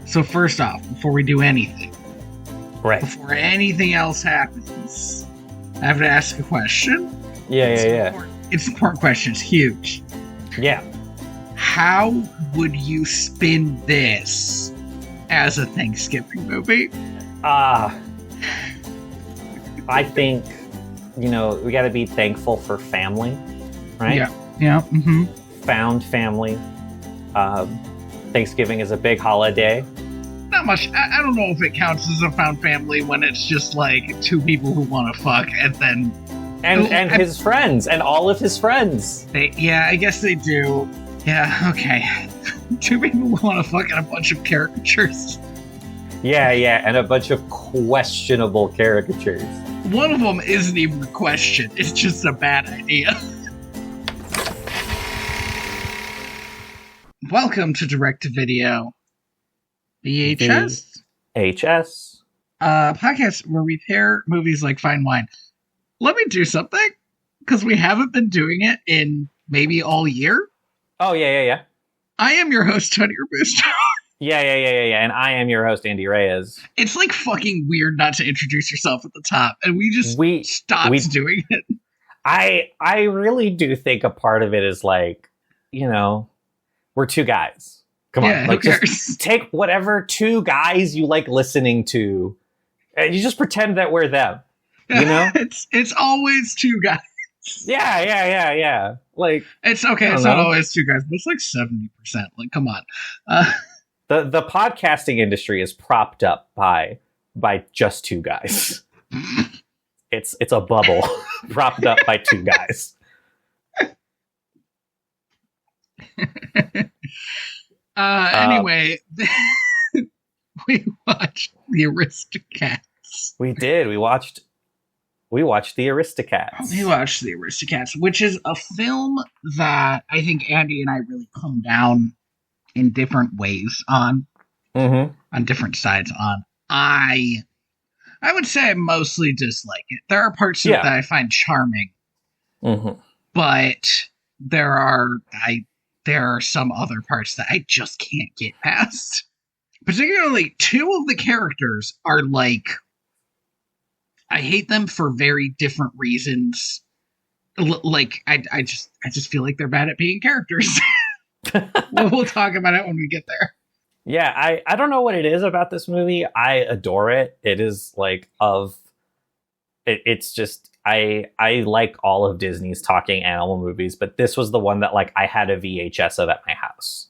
So first off, before we do anything, Right. before anything else happens, I have to ask a question. Yeah. It's an important question. It's huge. Yeah. How would you spin this as a Thanksgiving movie? I think, we got to be thankful for family, right? Yeah. Mm-hmm. Found family. Thanksgiving is a big holiday. Not much. I don't know if it counts as a found family when it's just like two people who want to fuck and then... And his friends, and all of his friends. I guess they do. Yeah, okay. Two people who want to fuck and a bunch of caricatures. Yeah, and a bunch of questionable caricatures. One of them isn't even a question. It's just a bad idea. Welcome to Direct-to-Video VHS? VHS. Podcast where we pair movies like fine wine. Let me do something, because we haven't been doing it in maybe all year. Oh, yeah. I am your host, Tony Robusto. Yeah, and I am your host, Andy Reyes. It's like fucking weird not to introduce yourself at the top, and we stopped doing it. I really do think a part of it is like, we're two guys. Come on, like just take whatever two guys you like listening to, and you just pretend that we're them. It's always two guys. Yeah. Like it's okay. It's not always two guys, but it's like 70%. Like, come on. The podcasting industry is propped up by just two guys. It's a bubble propped up by two guys. Anyway, we watched the Aristocats. We did. We watched the Aristocats. We watched the Aristocats, which is a film that I think Andy and I really come down in different ways on. Mm-hmm. On different sides on. I would say I mostly dislike it. There are parts of it that I find charming. Mm-hmm. But there are some other parts that I just can't get past. Particularly, two of the characters are like, I hate them for very different reasons. Like, I just feel like they're bad at being characters. We'll talk about it when we get there. Yeah, I don't know what it is about this movie. I adore it. It is like it's just I like all of Disney's talking animal movies, but this was the one that like I had a VHS of at my house.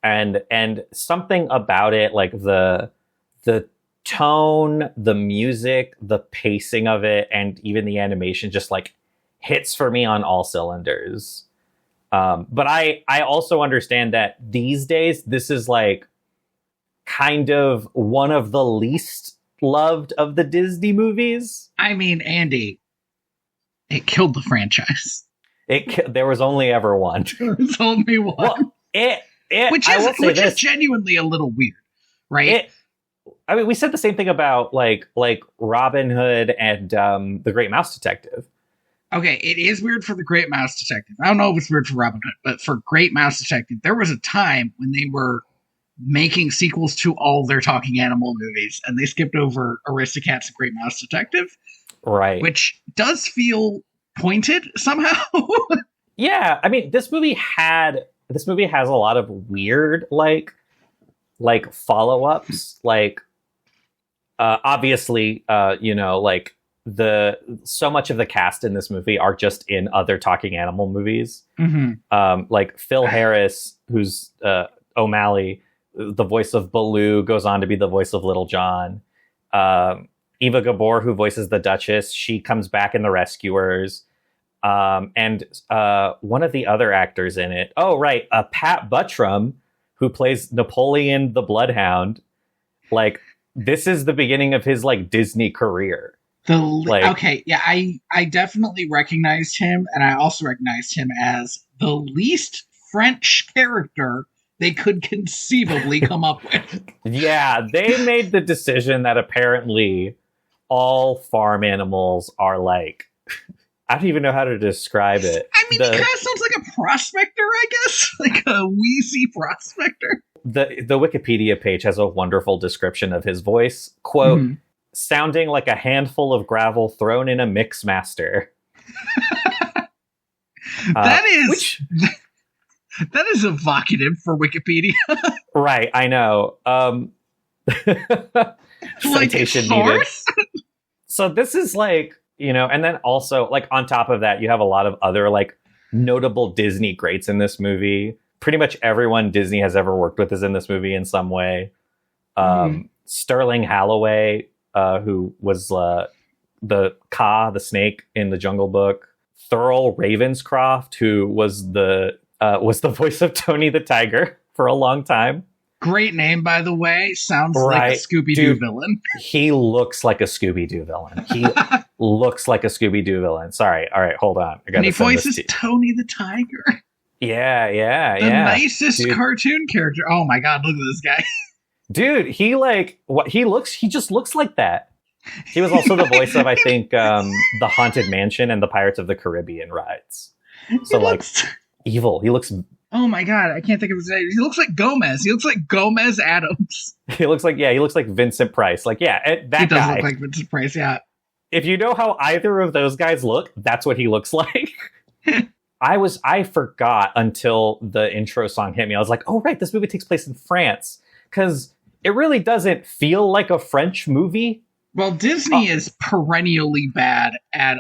And something about it, like the tone, the music, the pacing of it, and even the animation just like hits for me on all cylinders. But I also understand that these days, this is like kind of one of the least loved of the Disney movies. I mean, Andy, it killed the franchise. There was only ever one. There was only one. Well, which is genuinely a little weird, right? I mean, we said the same thing about like Robin Hood and The Great Mouse Detective. Okay, it is weird for The Great Mouse Detective. I don't know if it's weird for Robin Hood, but for Great Mouse Detective, there was a time when they were making sequels to all their talking animal movies, and they skipped over Aristocats and Great Mouse Detective. Right. Which does feel pointed somehow. Yeah, I mean, this movie has a lot of weird, like follow-ups. Like, obviously, like, so much of the cast in this movie are just in other talking animal movies. Mm-hmm. Like Phil Harris, who's O'Malley, the voice of Baloo, goes on to be the voice of Little John. Eva Gabor, who voices the Duchess, she comes back in The Rescuers. And one of the other actors in it, Pat Buttram, who plays Napoleon the Bloodhound. Like, this is the beginning of his like Disney career. I definitely recognized him, and I also recognized him as the least French character they could conceivably come up with. Yeah, they made the decision that apparently all farm animals are like, I don't even know how to describe it. I mean, he kind of sounds like a prospector, I guess. Like a wheezy prospector. The Wikipedia page has a wonderful description of his voice. Quote, sounding like a handful of gravel thrown in a mix master. That is evocative for Wikipedia. Right, I know. Citation needed. So this is like, you know, and then also like on top of that, you have a lot of other like notable Disney greats in this movie. Pretty much everyone Disney has ever worked with is in this movie in some way. Sterling Holloway, who was the Kaa, the snake in the Jungle Book. Thurl Ravenscroft, who was the voice of Tony the Tiger for a long time. Great name, by the way. Sounds like a Scooby-Doo villain. He looks like a Scooby-Doo villain. He looks like a Scooby-Doo villain. Sorry. All right, hold on. And he voices Tony the Tiger. Yeah. The nicest cartoon character. Oh my God, look at this guy. Dude, he just looks like that. He was also the voice of, I think, the Haunted Mansion and the Pirates of the Caribbean rides. So evil. He looks... Oh my God, I can't think of his name. He looks like Gomez. He looks like Gomez Adams. He looks like Vincent Price. Like, yeah, that guy. He does look like Vincent Price, yeah. If you know how either of those guys look, that's what he looks like. I forgot until the intro song hit me. I was like, oh, right, this movie takes place in France. Because it really doesn't feel like a French movie. Well, Disney is perennially bad at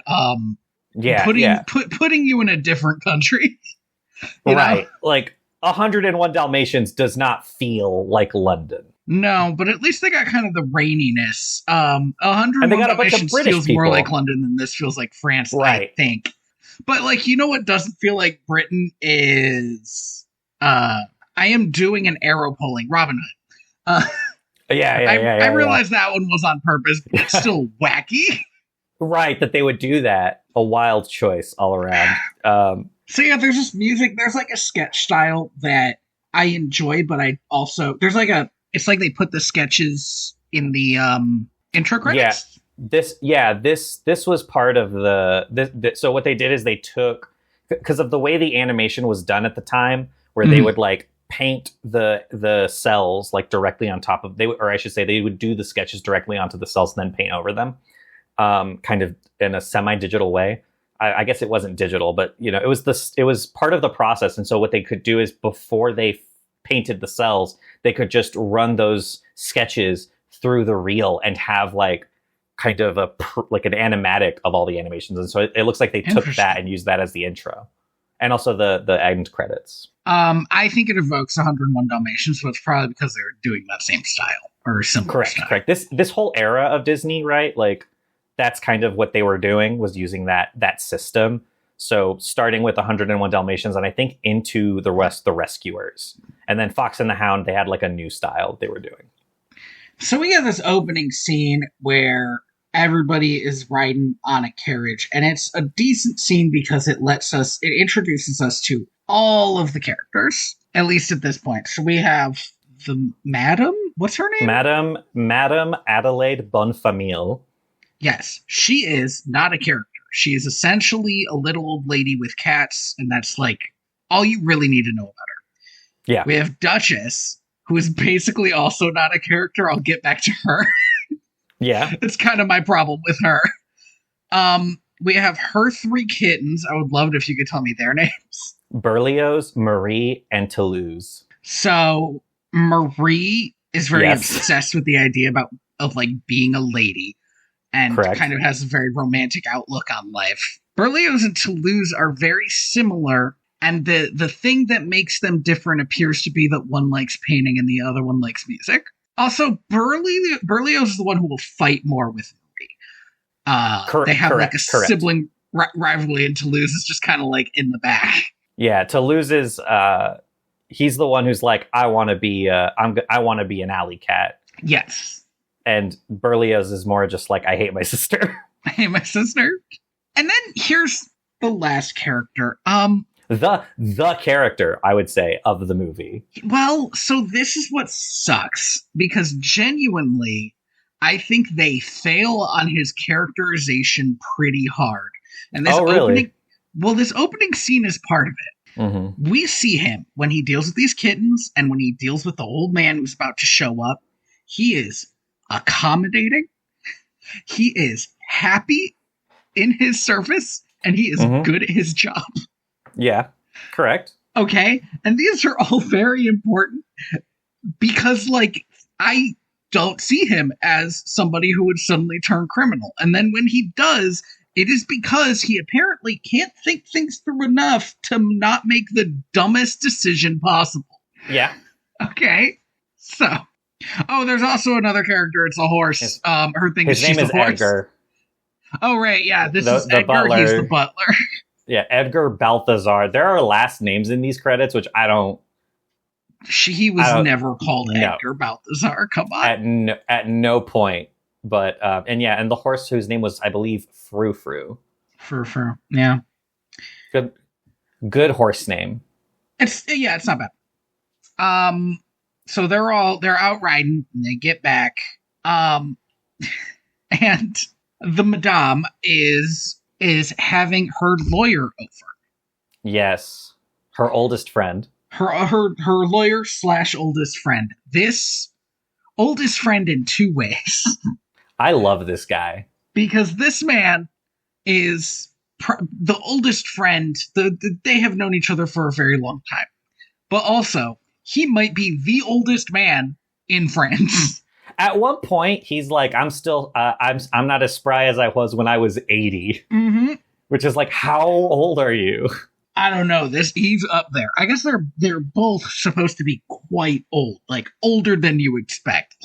putting you in a different country. Right. Like 101 Dalmatians does not feel like London. No, but at least they got kind of the raininess. 101 Dalmatians feels more like London than this feels like France, right. I think. But like, you know what doesn't feel like Britain is I am doing an arrow pulling Robin Hood. I realized that one was on purpose, but it's still wacky. Right, that they would do that. A wild choice all around. So yeah, there's just music. There's like a sketch style that I enjoy, but I also it's like they put the sketches in the intro credits. This was part of so what they did is they took, because of the way the animation was done at the time, where they would like paint the cells like directly on top of they would do the sketches directly onto the cells and then paint over them, kind of in a semi-digital way. I guess it wasn't digital, but you know, it was part of the process. And so what they could do is before they painted the cells, they could just run those sketches through the reel and have like kind of like an animatic of all the animations. And so it looks like they took that and used that as the intro, and also the end credits. I think it evokes 101 Dalmatians, so it's probably because they're doing that same style or similar style. Correct. This whole era of Disney, right? Like, that's kind of what they were doing, was using that system. So starting with 101 Dalmatians, and I think into the Rescuers. And then Fox and the Hound, they had like a new style they were doing. So we have this opening scene where everybody is riding on a carriage. And it's a decent scene because it introduces us to all of the characters, at least at this point. So we have the Madam, what's her name? Madam Adelaide Bonfamille. Yes, she is not a character. She is essentially a little old lady with cats, and that's like all you really need to know about her. Yeah. We have Duchess, who is basically also not a character. I'll get back to her. Yeah. It's kind of my problem with her. We have her 3 kittens. I would love it if you could tell me their names. Berlioz, Marie, and Toulouse. So Marie is very obsessed with the idea of like being a lady. And kind of has a very romantic outlook on life. Berlioz and Toulouse are very similar, and the thing that makes them different appears to be that one likes painting and the other one likes music. Also, Berlioz is the one who will fight more with Marie. They have like a sibling rivalry, and Toulouse is just kind of like in the back. Yeah, Toulouse is he's the one who's like, I want to be an alley cat. Yes. And Berlioz is more just like, I hate my sister. I hate my sister. And then here's the last character. The character, I would say, of the movie. Well, so this is what sucks. Because genuinely, I think they fail on his characterization pretty hard. And this really? this opening scene is part of it. Mm-hmm. We see him when he deals with these kittens and when he deals with the old man who's about to show up. He is accommodating. He is happy in his service, and he is good at his job. Yeah, correct. Okay, and these are all very important because, like, I don't see him as somebody who would suddenly turn criminal. And then when he does, it is because he apparently can't think things through enough to not make the dumbest decision possible. Yeah. Okay, so... Oh, there's also another character. It's a horse. Her thing is she's the horse. His name is Edgar. Oh, right. Yeah, this is Edgar. Butler. He's the butler. Yeah, Edgar Balthazar. There are last names in these credits, which I don't... He was never called Edgar Balthazar. Come on. At no point. But, and the horse whose name was, I believe, Frou Frou. Frou Frou, yeah. Good horse name. It's not bad. So they're out riding and they get back. And the madame is having her lawyer over. Yes. Her oldest friend. Her lawyer / oldest friend. This oldest friend in two ways. I love this guy. Because this man is the oldest friend. They have known each other for a very long time. But also, he might be the oldest man in France. At one point, he's like, "I'm still, I'm not as spry as I was when I was 80." Mm-hmm. Which is like, how old are you? I don't know. He's up there. I guess they're both supposed to be quite old, like older than you expect.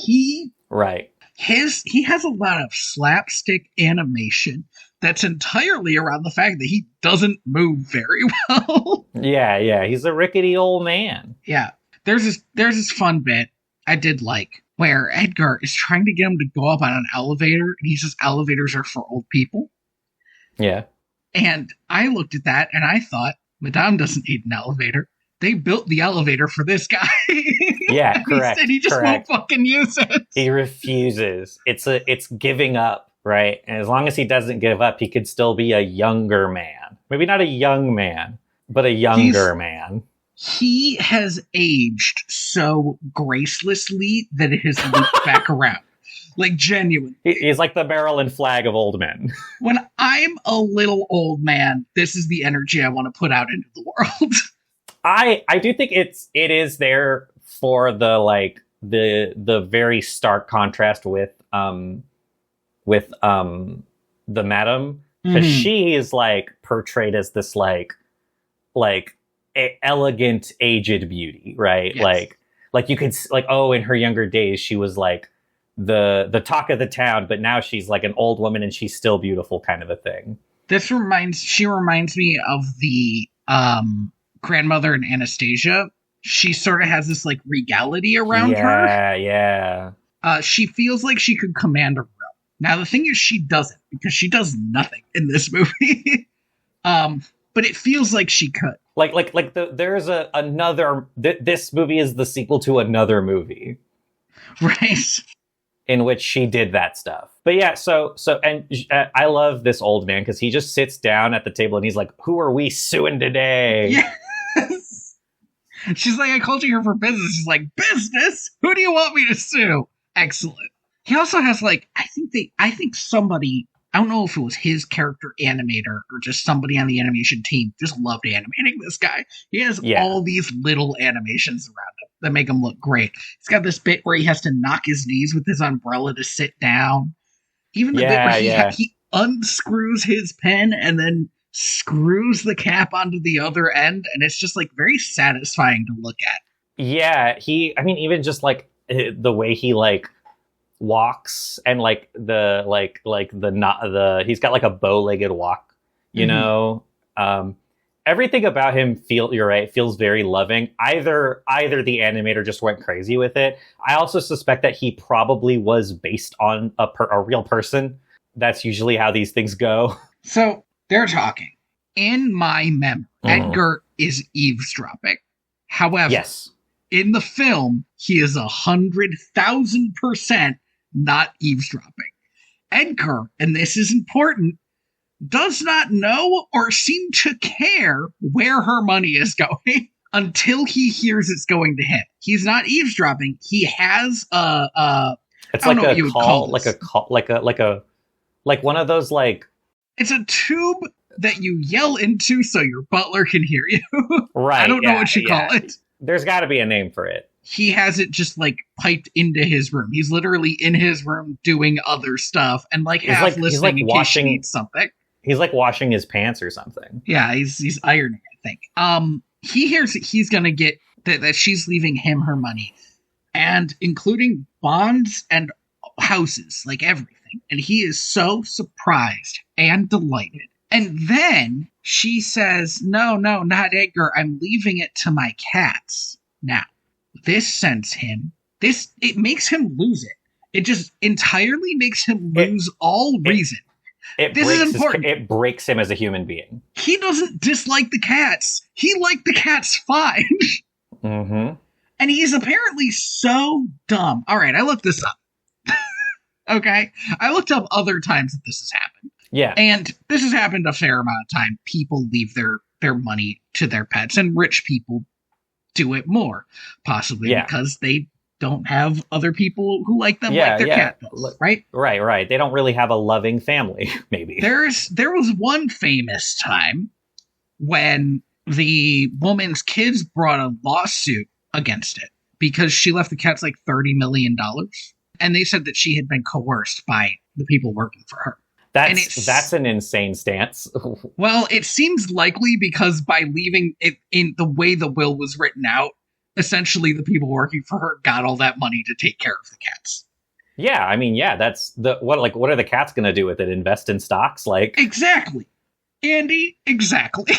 Right. He has a lot of slapstick animation that's entirely around the fact that he doesn't move very well. Yeah. He's a rickety old man. Yeah. There's this fun bit I did like where Edgar is trying to get him to go up on an elevator, and he says elevators are for old people. Yeah. And I looked at that and I thought, Madame doesn't need an elevator. They built the elevator for this guy. Yeah, correct. He just won't fucking use it. He refuses. It's giving up, right? And as long as he doesn't give up, he could still be a younger man. Maybe not a young man, but a younger man. He has aged so gracelessly that it has looped back around. Like, genuine. He's like the Maryland flag of old men. When I'm a little old man, this is the energy I want to put out into the world. I do think it is there for the very stark contrast with the madam, because she is like portrayed as this like elegant aged beauty, right? Yes. Like you could in her younger days she was like the talk of the town, but now she's like an old woman and she's still beautiful, kind of a thing. She reminds me of the grandmother in Anastasia. She sort of has this like regality around her. Yeah. She feels like she could command a room. Now the thing is, she doesn't, because she does nothing in this movie. But it feels like she could. There's another. This movie is the sequel to another movie, right? In which she did that stuff. But yeah, I love this old man because he just sits down at the table and he's like, "Who are we suing today?" Yes. She's like, "I called you here for business." He's like, "Business? Who do you want me to sue?" Excellent. He also has like, I think somebody, I don't know if it was his character animator or just somebody on the animation team, just loved animating this guy. He has all these little animations around him that make him look great. He's got this bit where he has to knock his knees with his umbrella to sit down. Even the bit where he unscrews his pen and then screws the cap onto the other end, and it's just like very satisfying to look at. Yeah, even just like the way he like walks and like he's got like a bow-legged walk, you know. Everything about him feels very loving. Either the animator just went crazy with it. I also suspect that he probably was based on a real person. That's usually how these things go. So they're talking. In my memory, Edgar is eavesdropping. However, in the film, he is 100,000% not eavesdropping. Edgar, and this is important, does not know or seem to care where her money is going until he hears it's going to him. He's not eavesdropping. He has it's like a call, like one of those, like, it's a tube that you yell into so your butler can hear you. Right. I don't know what you call it. There's got to be a name for it. He has it just like piped into his room. He's literally in his room doing other stuff and like half listening in case she needs something. He's like washing his pants or something. Yeah, he's ironing, I think. He hears that he's gonna get that she's leaving him her money, and including bonds and houses, like everything. And he is so surprised and delighted. And then she says, no, not Edgar. I'm leaving it to my cats. Now, this sends him, it makes him lose it. It just entirely makes him lose all reason. This is important. It breaks him as a human being. He doesn't dislike the cats. He liked the cats fine. Mm-hmm. And he's apparently so dumb. All right, I looked this up. Okay? I looked up other times that this has happened. Yeah. And this has happened a fair amount of time. People leave their money to their pets, and rich people do it more, possibly because they don't have other people who like them like their cat does, right? Right. They don't really have a loving family, maybe. There was one famous time when the woman's kids brought a lawsuit against it because she left the cats like $30 million. And they said that she had been coerced by the people working for her. That's an insane stance. Well, it seems likely because by leaving it in the way the will was written out, essentially the people working for her got all that money to take care of the cats. Yeah, I mean, that's what are the cats going to do with it? Invest in stocks? Like, exactly. Andy, exactly.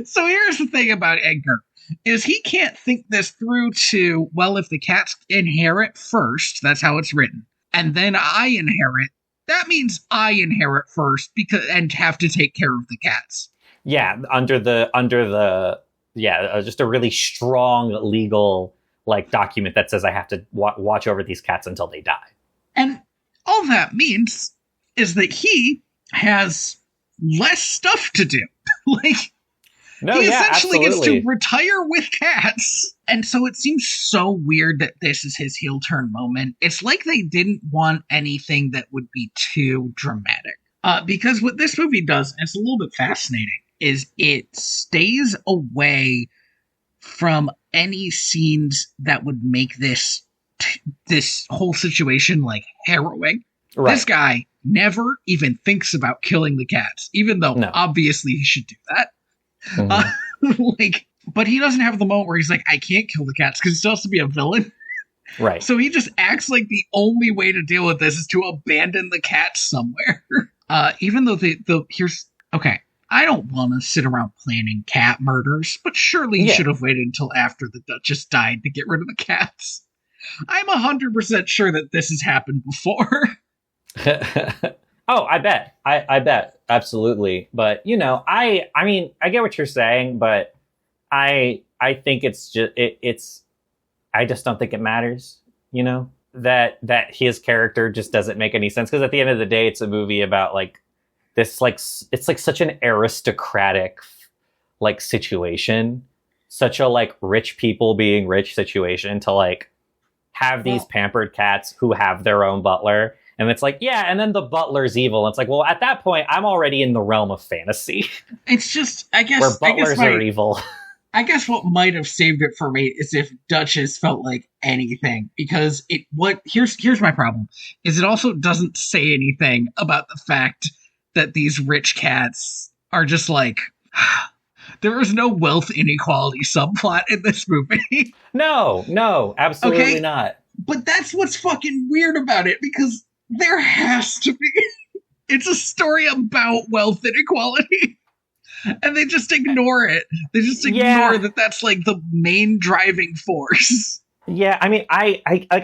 So here's the thing about Edgar, is he can't think this through to, well, if the cats inherit first, that's how it's written, and then I inherit, that means I inherit first and have to take care of the cats. Yeah, just a really strong legal like document that says I have to watch over these cats until they die. And all that means is that he has less stuff to do. He essentially gets to retire with cats. And so it seems so weird that this is his heel turn moment. It's like they didn't want anything that would be too dramatic. Because what this movie does, and it's a little bit fascinating, is it stays away from any scenes that would make this whole situation like harrowing. Right. This guy never even thinks about killing the cats, even though obviously he should do that. Mm-hmm. But he doesn't have the moment where he's like, I can't kill the cats because he still has to be a villain. Right. So he just acts like the only way to deal with this is to abandon the cats somewhere. Even though I don't want to sit around planning cat murders, but surely he should have waited until after the Duchess died to get rid of the cats. I'm 100% sure that this has happened before. Oh, I bet. I bet. Absolutely. But, I mean, I get what you're saying, but I think it's just, I just don't think it matters, that his character just doesn't make any sense. Because at the end of the day, it's a movie about this, it's such an aristocratic, situation, such a, rich people being rich situation to, have these pampered cats who have their own butler. And it's and then the butler's evil. It's well, at that point, I'm already in the realm of fantasy. It's just, I guess... where butlers are evil. I guess what might have saved it for me is if Duchess felt like anything. Because here's my problem, is it also doesn't say anything about the fact that these rich cats are just there is no wealth inequality subplot in this movie. No, absolutely not. But that's what's fucking weird about it, because there has to be. It's a story about wealth inequality. And they just ignore it. They just ignore that that's the main driving force. Yeah, I mean, I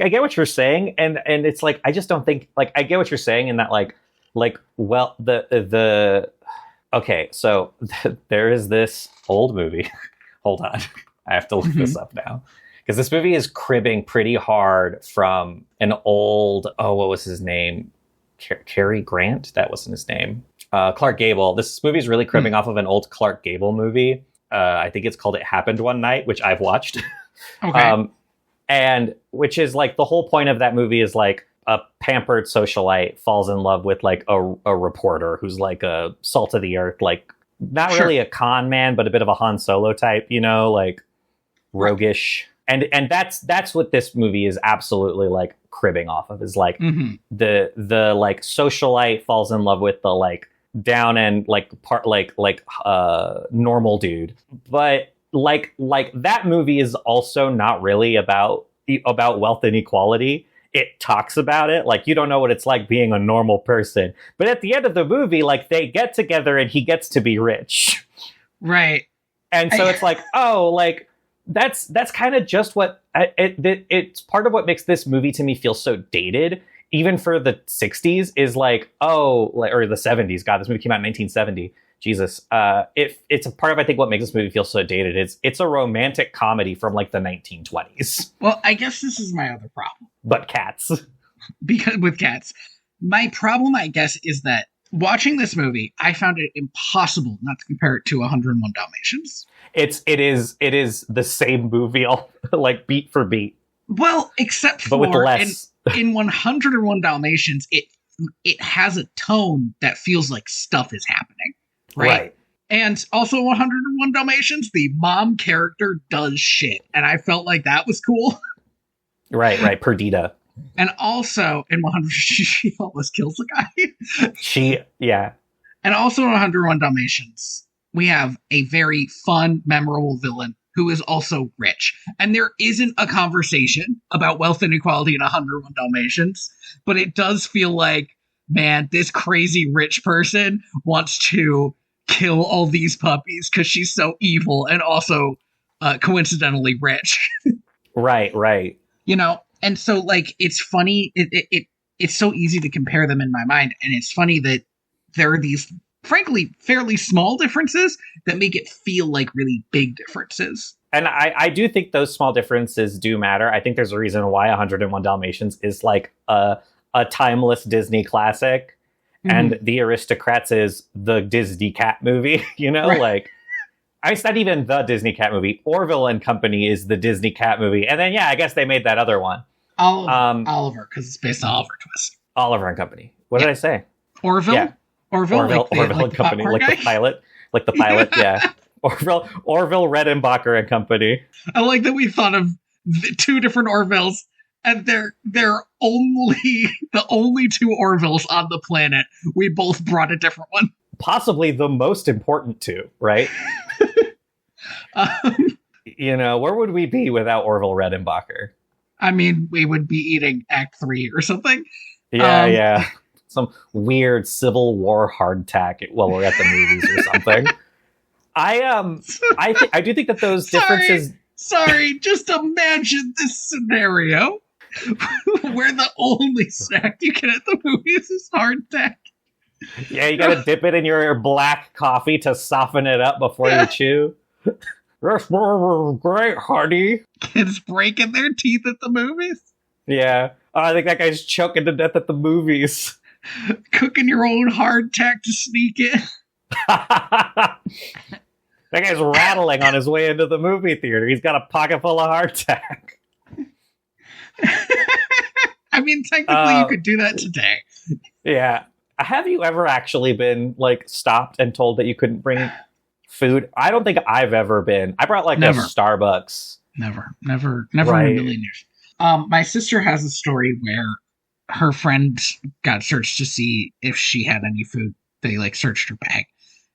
get what you're saying, and it's I just don't think I get what you're saying in that well, okay, so there is this old movie. Hold on, I have to look this up now Because this movie is cribbing pretty hard from an old, what was his name? Cary Grant? That wasn't his name. Clark Gable. This movie is really cribbing off of an old Clark Gable movie. I think it's called It Happened One Night, which I've watched. Okay. And which is like the whole point of that movie is like a pampered socialite falls in love with like a reporter who's like a salt of the earth, like not really a con man, but a bit of a Han Solo type, you know, like roguish. And that's what this movie is absolutely like cribbing off of, is like the like socialite falls in love with the like down and like normal dude. But like that movie is also not really about wealth and equality. It talks about it like you don't know what it's like being a normal person. But at the end of the movie, like they get together and he gets to be rich. Right. And so it's like, oh, like that's kind of just what it's part of what makes this movie to me feel so dated, even for the 60s, is like, or the 70s. God, this movie came out in 1970. Jesus. It's a part of, I think, what makes this movie feel so dated. It's a romantic comedy from like the 1920s. Well, I guess this is my other problem. But cats. Because with cats. My problem, I guess, is that watching this movie, I found it impossible not to compare it to 101 Dalmatians. It is the same movie, all like beat for beat. Well, except for with less. in 101 Dalmatians, it has a tone that feels like stuff is happening. Right. And also 101 Dalmatians, the mom character does shit. And I felt like that was cool. Right. Perdita. And also in 100, she almost kills the guy. Yeah. And also in 101 Dalmatians, we have a very fun, memorable villain who is also rich. And there isn't a conversation about wealth inequality in 101 Dalmatians, but it does feel like, man, this crazy rich person wants to kill all these puppies because she's so evil and also coincidentally rich. Right. You know, and so like it's funny. It's so easy to compare them in my mind, and it's funny that there are these, frankly, fairly small differences that make it feel like really big differences. And I do think those small differences do matter. I think there's a reason why 101 Dalmatians is like a timeless Disney classic. And the Aristocats is the Disney cat movie, you know, like it's not even the Disney cat movie. Orville and Company is the Disney cat movie. And then, I guess they made that other one. Oliver, because it's based on Oliver Twist. Oliver and Company. What did I say? Orville? Yeah. Orville and Company, like the pilot. Like the pilot, yeah. Orville Redenbacher and Company. I like that we thought of the two different Orvilles. And they're only the only two Orvilles on the planet. We both brought a different one. Possibly the most important two, right? You know, where would we be without Orville Redenbacher? I mean, we would be eating Act 3 or something. Yeah. Some weird Civil War hardtack while we're at the movies or something. I do think that those differences... Sorry, just imagine this scenario where the only snack you get at the movies is hardtack. Yeah, you gotta dip it in your black coffee to soften it up before you chew. That's great, honey. Kids breaking their teeth at the movies? Yeah. Oh, I think that guy's choking to death at the movies. Cooking your own hardtack to sneak in. That guy's rattling on his way into the movie theater. He's got a pocket full of hardtack. I mean, technically, you could do that today. Yeah. Have you ever actually been, like, stopped and told that you couldn't bring food? I don't think I've ever been. I brought, like, Never. a Starbucks. Never in a million years. My sister has a story where her friend got searched to see if she had any food. They, like, searched her bag.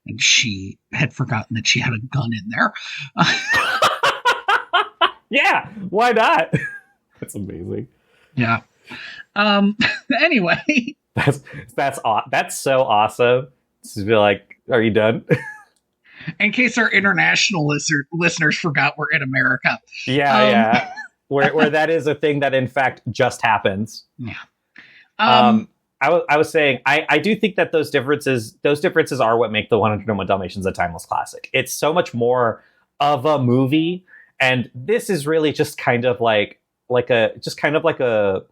And she had forgotten that she had a gun in there. Yeah, why not? That's amazing. Yeah. Anyway, that's so awesome. To be like, are you done? In case our international listeners forgot, we're in America. Yeah. Where that is a thing that in fact just happens. Yeah. I was saying, I do think that those differences are what make the 101 Dalmatians a timeless classic. It's so much more of a movie And this is really just kind of like a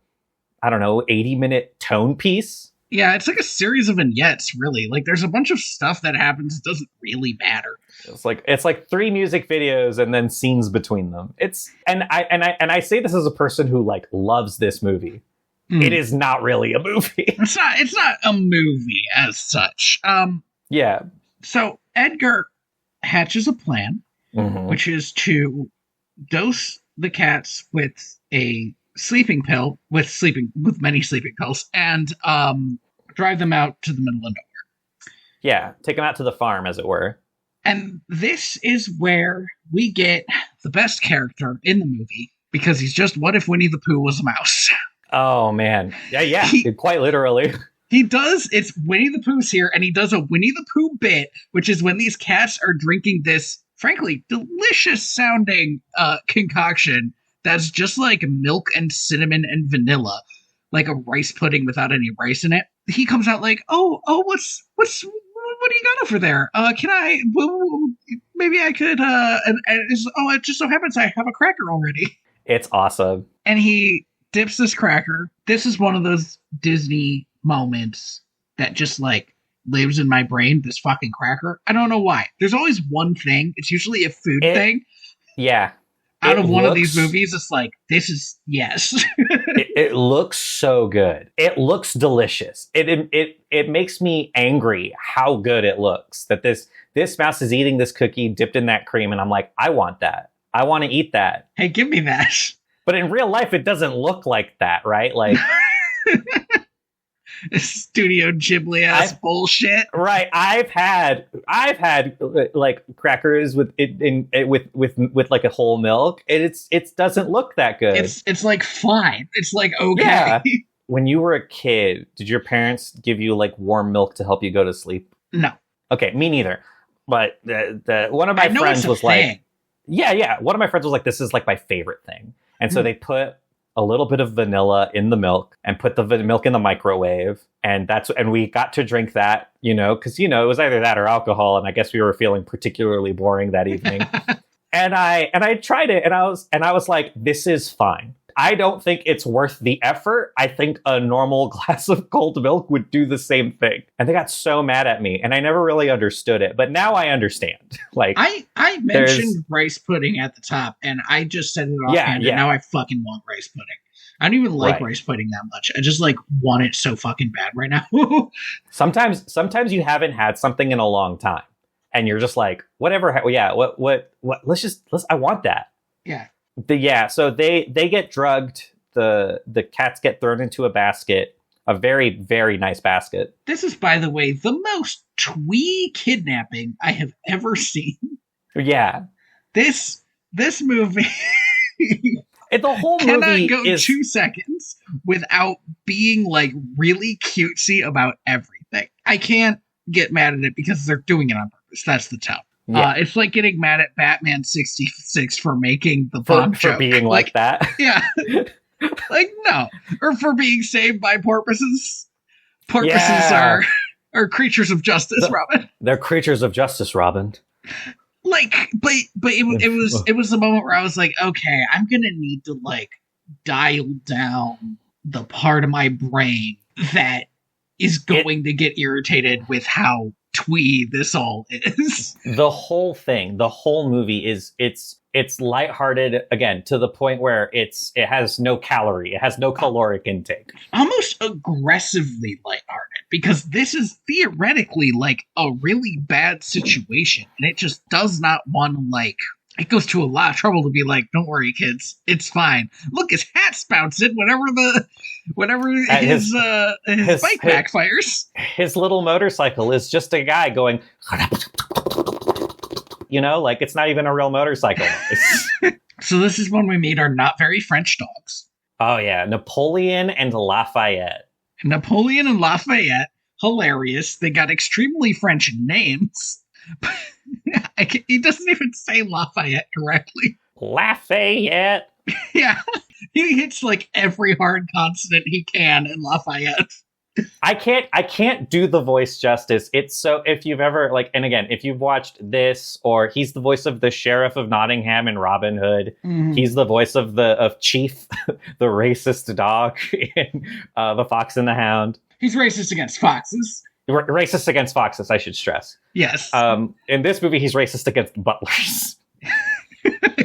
I don't know, 80-minute tone piece. Yeah, it's like a series of vignettes, really. Like, there's a bunch of stuff that happens that doesn't really matter. It's like 3 music videos and then scenes between them. I say this as a person who like loves this movie. It is not really a movie. It's not a movie as such. Yeah. So Edgar hatches a plan, which is to dose the cats with a sleeping pill, with many sleeping pills, and drive them out to the middle of nowhere. Yeah, take them out to the farm, as it were. And this is where we get the best character in the movie, because he's just, what if Winnie the Pooh was a mouse? Oh, man. Yeah, quite literally. He does, it's Winnie the Pooh's here, and he does a Winnie the Pooh bit, which is when these cats are drinking this, frankly, delicious-sounding concoction that's just like milk and cinnamon and vanilla, like a rice pudding without any rice in it. He comes out like, oh, what do you got over there? Maybe I could, it just so happens I have a cracker already. It's awesome. And he dips this cracker. This is one of those Disney moments that just like lives in my brain, this fucking cracker. I don't know why. There's always one thing. It's usually a food thing. Yeah. Out of one of these movies, it's like, this is, yes. it looks so good. It looks delicious. It makes me angry how good it looks. That this mouse is eating this cookie dipped in that cream, and I'm like, I want that. I want to eat that. Hey, give me that. But in real life, it doesn't look like that, right? Like... Studio Ghibli-ass bullshit. Right. I've had like crackers with like a whole milk. It doesn't look that good. It's like fine. It's like okay. Yeah. When you were a kid, did your parents give you like warm milk to help you go to sleep? No. Okay, me neither. But the one of my friends was like, yeah. One of my friends was like, this is like my favorite thing, and so they put a little bit of vanilla in the milk and put the milk in the microwave. And we got to drink that, because, it was either that or alcohol. And I guess we were feeling particularly boring that evening. and I tried it and I was like, this is fine. I don't think it's worth the effort. I think a normal glass of cold milk would do the same thing. And they got so mad at me and I never really understood it. But now I understand. Like I mentioned rice pudding at the top and I just said it offhand and now I fucking want rice pudding. I don't even like rice pudding that much. I just like want it so fucking bad right now. Sometimes you haven't had something in a long time and you're just like, whatever. What, I want that. Yeah. So they get drugged. The cats get thrown into a basket, a very, very nice basket. This is, by the way, the most twee kidnapping I have ever seen. Yeah. This movie the whole cannot movie go is 2 seconds without being like really cutesy about everything. I can't get mad at it because they're doing it on purpose. That's the tell. Yeah. It's like getting mad at Batman 66 for making the bomb joke. For being like that. Yeah. Like, no. Or for being saved by porpoises. Porpoises are creatures of justice, Robin. They're creatures of justice, Robin. Like, but it was the moment where I was like, okay, I'm gonna need to like dial down the part of my brain that is going to get irritated with how twee this all is. The whole movie is it's lighthearted again to the point where it has no caloric intake. Almost aggressively lighthearted because this is theoretically like a really bad situation and it just does not want to like it goes to a lot of trouble to be like, don't worry kids, it's fine. Look, his hat's bouncing whenever his bike backfires. His little motorcycle is just a guy going like it's not even a real motorcycle. So this is when we meet our not very French dogs. Oh yeah, Napoleon and Lafayette. Napoleon and Lafayette, hilarious. They got extremely French names. He doesn't even say Lafayette correctly. Lafayette. Yeah, he hits like every hard consonant he can in Lafayette. I can't do the voice justice. It's so, if you've ever like, and again, if you've watched this, or he's the voice of the Sheriff of Nottingham in Robin Hood. Mm-hmm. He's the voice of Chief, the racist dog in The Fox and the Hound. He's racist against foxes. Racist against foxes, I should stress. Yes. In this movie, he's racist against butlers.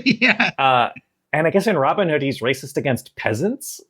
Yeah. And I guess in Robin Hood, he's racist against peasants.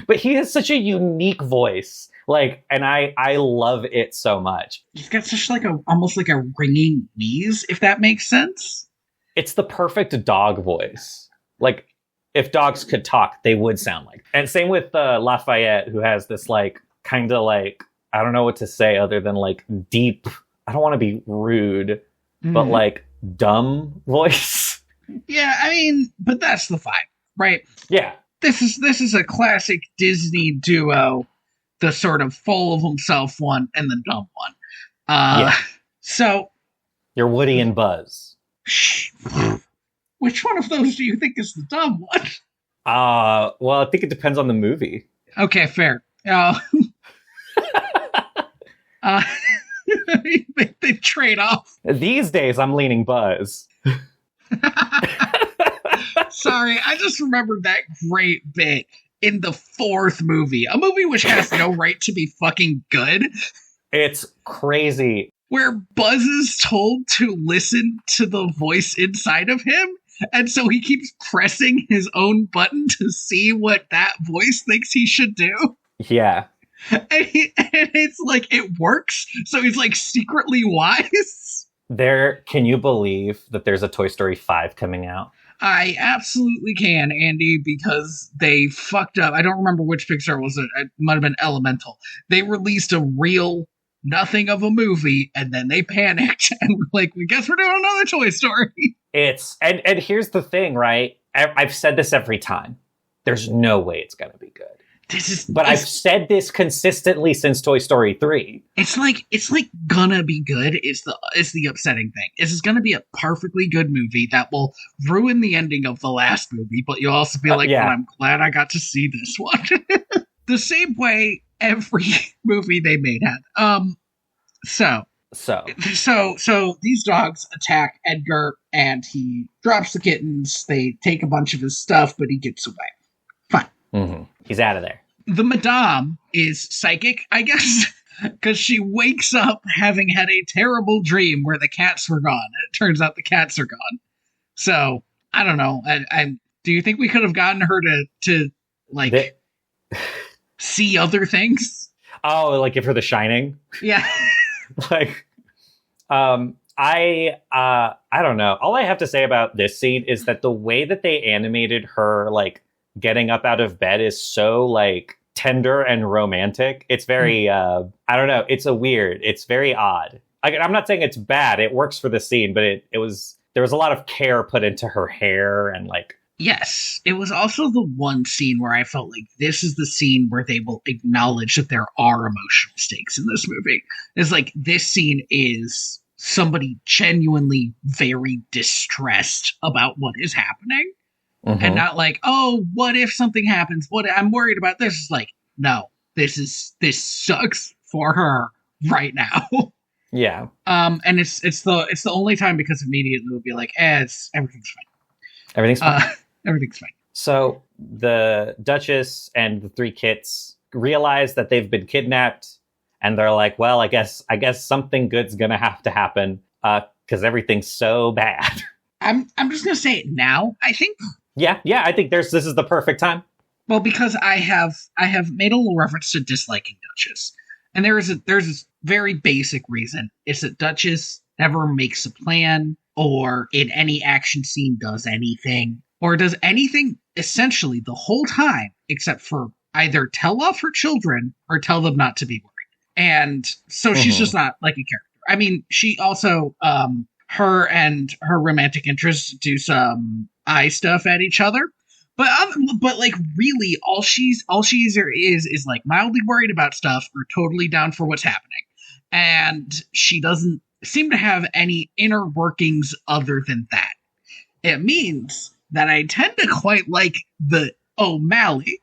But he has such a unique voice. Like, and I love it so much. He's got such like almost like a ringing wheeze, if that makes sense. It's the perfect dog voice. Like, if dogs could talk, they would sound like. And same with Lafayette, who has this like, kind of like, I don't know what to say other than like deep, I don't want to be rude, but like dumb voice. Yeah, I mean, but that's the vibe, right? Yeah. This is a classic Disney duo, the sort of full of himself one and the dumb one. Yeah. So you're Woody and Buzz. Which one of those do you think is the dumb one? Well, I think it depends on the movie. Okay, fair. They trade off. These days, I'm leaning Buzz. Sorry, I just remembered that great bit in the fourth movie. A movie which has no right to be fucking good. It's crazy. Where Buzz is told to listen to the voice inside of him, and so he keeps pressing his own button to see what that voice thinks he should do. Yeah. And it's like, it works, so he's like secretly wise. Can you believe that there's a Toy Story 5 coming out? I absolutely can, Andy, because they fucked up. I don't remember which Pixar was it. It might have been Elemental. They released a real nothing of a movie, and then they panicked and were like, we guess we're doing another Toy Story. And here's the thing, right? I've said this every time. There's no way it's going to be good. I've said this consistently since Toy Story 3. It's like gonna be good is the upsetting thing. This is gonna be a perfectly good movie that will ruin the ending of the last movie, but you'll also be like, yeah. Well, I'm glad I got to see this one. The same way every movie they made had. So these dogs attack Edgar and he drops the kittens. They take a bunch of his stuff, but he gets away. Fine. Mm-hmm. He's out of there. The Madame is psychic, I guess, because she wakes up having had a terrible dream where the cats were gone. It turns out the cats are gone. So, I don't know. Do you think we could have gotten her to see other things? Oh, like give her The Shining? Yeah. I don't know. All I have to say about this scene is that the way that they animated her, like, getting up out of bed is so like tender and romantic. It's very I don't know, it's very odd. I'm not saying it's bad, it works for the scene, but there was a lot of care put into her hair and like. Yes, it was also the one scene where I felt like this is the scene where they will acknowledge that there are emotional stakes in this movie. It's like this scene is somebody genuinely very distressed about what is happening. Mm-hmm. And not like, oh, what if something happens? What I'm worried about this is like, no, this sucks for her right now. Yeah. And it's the only time because immediately we'll be like, everything's fine. Everything's fine. Everything's fine. So the Duchess and the three kits realize that they've been kidnapped, and they're like, well, I guess something good's gonna have to happen because everything's so bad. I'm just gonna say it now. I think. Yeah, I think this is the perfect time. Well, because I have made a little reference to disliking Duchess, and there's this very basic reason. It's that Duchess never makes a plan, or in any action scene does anything, or does anything essentially the whole time except for either tell off her children or tell them not to be worried. And so she's just not like a character. I mean, she also her and her romantic interests do some eye stuff at each other, but like really all she's is like mildly worried about stuff or totally down for what's happening, and she doesn't seem to have any inner workings other than that. It means that I tend to quite like the O'Malley,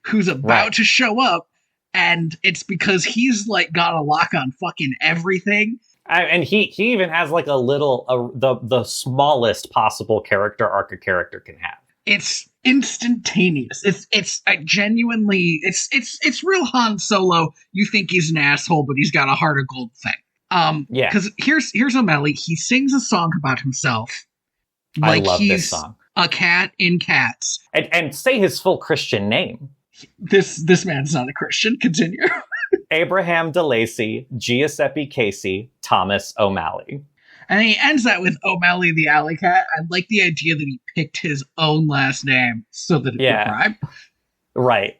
who's about to show up and it's because he's like got a lock on fucking everything. And he even has like a little the smallest possible character arc a character can have. It's instantaneous. It's genuinely it's real Han Solo. You think he's an asshole, but he's got a heart of gold thing. Yeah. Because here's O'Malley. He sings a song about himself, like I love he's this song. a cat in Cats. And say his full Christian name. This man's not a Christian. Continue. Abraham DeLacy, Giuseppe Casey, Thomas O'Malley. And he ends that with O'Malley the Alley Cat. I like the idea that he picked his own last name so that it could rhyme. Right.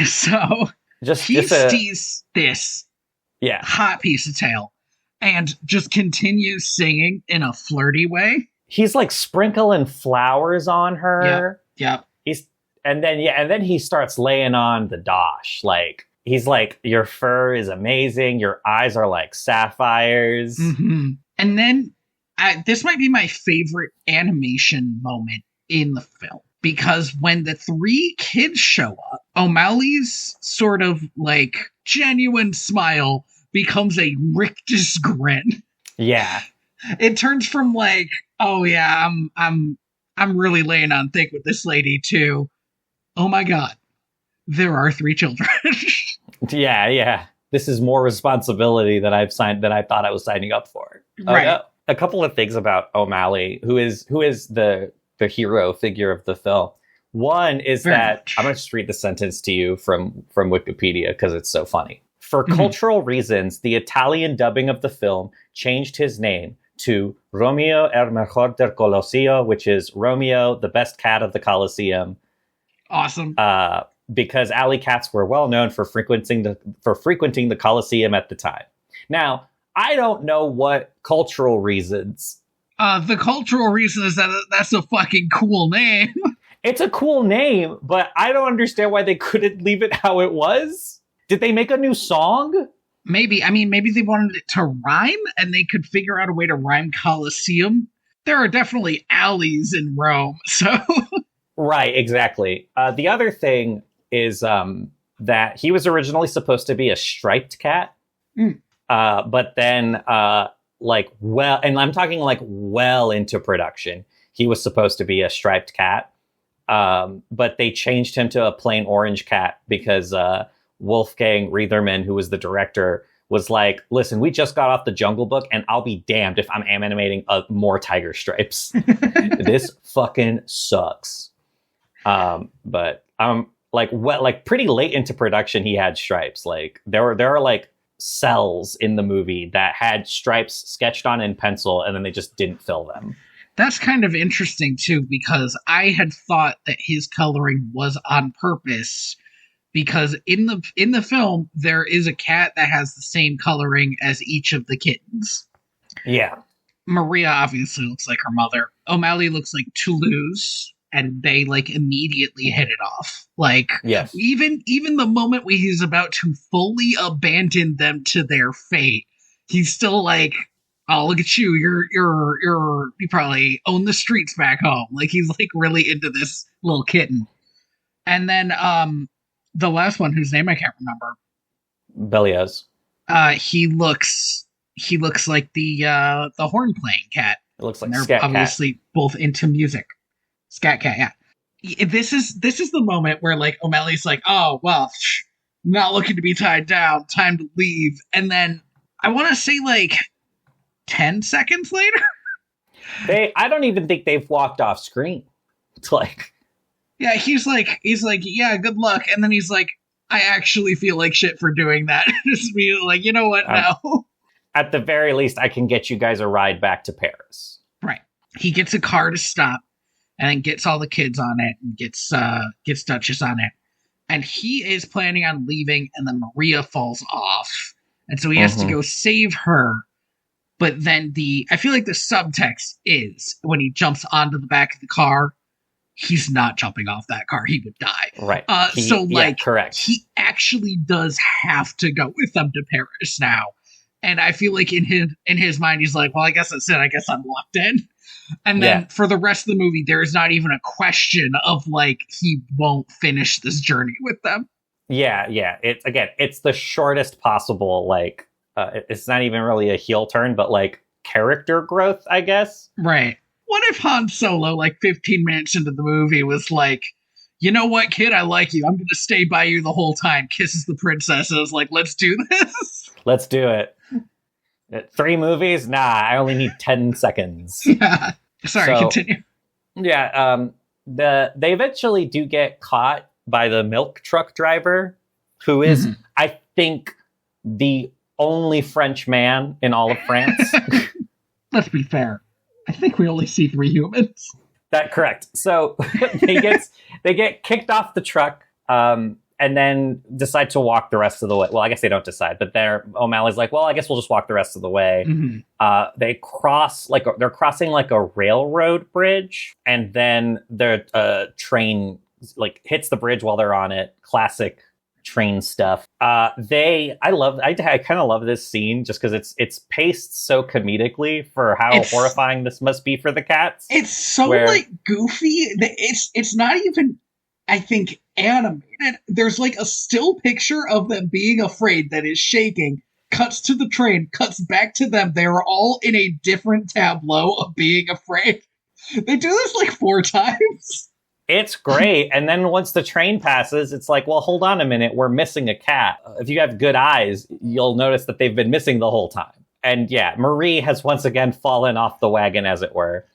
So he sees this hot piece of tail and just continues singing in a flirty way. He's like sprinkling flowers on her. Yep. And then he starts laying on the dosh. Like, he's like, your fur is amazing. Your eyes are like sapphires. Mm-hmm. And then this might be my favorite animation moment in the film. Because when the three kids show up, O'Malley's sort of like genuine smile becomes a rictus grin. Yeah. It turns from like, oh yeah, I'm really laying on thick with this lady to, oh my god, there are three children. Yeah. This is more responsibility than I thought I was signing up for. Right. A couple of things about O'Malley, who is the hero figure of the film. One is that I'm going to just read the sentence to you from Wikipedia because it's so funny. For cultural reasons, the Italian dubbing of the film changed his name to Romeo el mejor del Coloseo, which is Romeo, the best cat of the Colosseum. Awesome. Because alley cats were well known for frequenting the Colosseum at the time. Now, I don't know what cultural reasons. The cultural reason is that that's a fucking cool name. It's a cool name, but I don't understand why they couldn't leave it how it was. Did they make a new song? Maybe. I mean, maybe they wanted it to rhyme and they could figure out a way to rhyme Colosseum. There are definitely alleys in Rome, so... Right, exactly. The other thing is that he was originally supposed to be a striped cat. But then, and I'm talking like well into production, he was supposed to be a striped cat. But they changed him to a plain orange cat because Wolfgang Reitherman, who was the director, was like, listen, we just got off the Jungle Book and I'll be damned if I'm animating more tiger stripes. This fucking sucks. But pretty late into production, he had stripes. Like there are like cells in the movie that had stripes sketched on in pencil and then they just didn't fill them. That's kind of interesting too, because I had thought that his coloring was on purpose, because in the film there is a cat that has the same coloring as each of the kittens. Yeah. Maria obviously looks like her mother. O'Malley looks like Toulouse, and they like immediately hit it off. Like, yes. Even the moment where he's about to fully abandon them to their fate, he's still like, oh, look at you. You probably own the streets back home. Like, he's like really into this little kitten. And then the last one, whose name I can't remember. Berlioz. He looks like the horn playing cat. It looks like they're Scat obviously Cat. Both into music. Scat Cat, yeah. This is the moment where like O'Malley's like, oh well, not looking to be tied down. Time to leave. And then I want to say like 10 seconds later. I don't even think they've walked off screen. It's like, yeah, he's like, yeah, good luck. And then he's like, I actually feel like shit for doing that. Just be like, you know what? No. At the very least, I can get you guys a ride back to Paris. Right. He gets a car to stop and then gets all the kids on it and gets Duchess on it. And he is planning on leaving, and then Maria falls off. And so he has to go save her. But then I feel like the subtext is when he jumps onto the back of the car, he's not jumping off that car. He would die. Right. Correct. He actually does have to go with them to Paris now. And I feel like in his mind, he's like, well, I guess that's it. I guess I'm locked in. And then for the rest of the movie, there is not even a question of like he won't finish this journey with them. Yeah. It's the shortest possible, like, it's not even really a heel turn, but like character growth, I guess. Right. What if Han Solo, like 15 minutes into the movie, was like, you know what, kid, I like you. I'm going to stay by you the whole time. Kisses the princess and is like, let's do this. Let's do it. 3 movies? Nah, I only need 10 seconds. Yeah. Sorry, continue. Yeah, they eventually do get caught by the milk truck driver, who is, I think, the only French man in all of France. Let's be fair. I think we only see 3 humans. That correct. So they get kicked off the truck, and then decide to walk the rest of the way. Well, I guess they don't decide, but O'Malley's like, well, I guess we'll just walk the rest of the way. They cross they're crossing like a railroad bridge, and then the train like hits the bridge while they're on it. Classic train stuff. I kind of love this scene just because it's paced so comedically for how horrifying this must be for the cats. It's so like goofy. It's not even, I think, animated. There's like a still picture of them being afraid that is shaking, cuts to the train, cuts back to them. They are all in a different tableau of being afraid. They do this like 4 times. It's great. And then once the train passes, it's like, well, hold on a minute. We're missing a cat. If you have good eyes, you'll notice that they've been missing the whole time. And yeah, Marie has once again fallen off the wagon, as it were.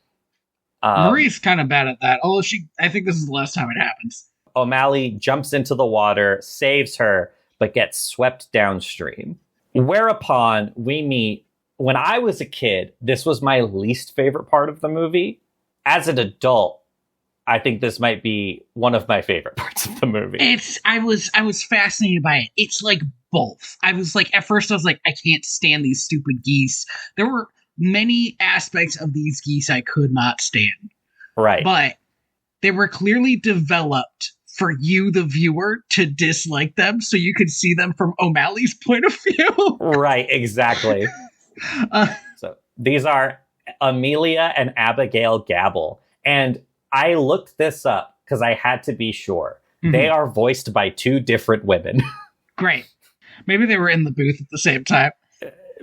Marie's kind of bad at that. Although I think this is the last time it happens. O'Malley jumps into the water, saves her, but gets swept downstream. Whereupon we meet, when I was a kid, this was my least favorite part of the movie. As an adult, I think this might be one of my favorite parts of the movie. I was fascinated by it. It's like both. I was like, at first I was like, I can't stand these stupid geese. There were many aspects of these geese I could not stand. Right. But they were clearly developed for you, the viewer, to dislike them so you could see them from O'Malley's point of view. Right, exactly. So these are Amelia and Abigail Gabble. And I looked this up because I had to be sure. They are voiced by 2 different women. Great. Maybe they were in the booth at the same time.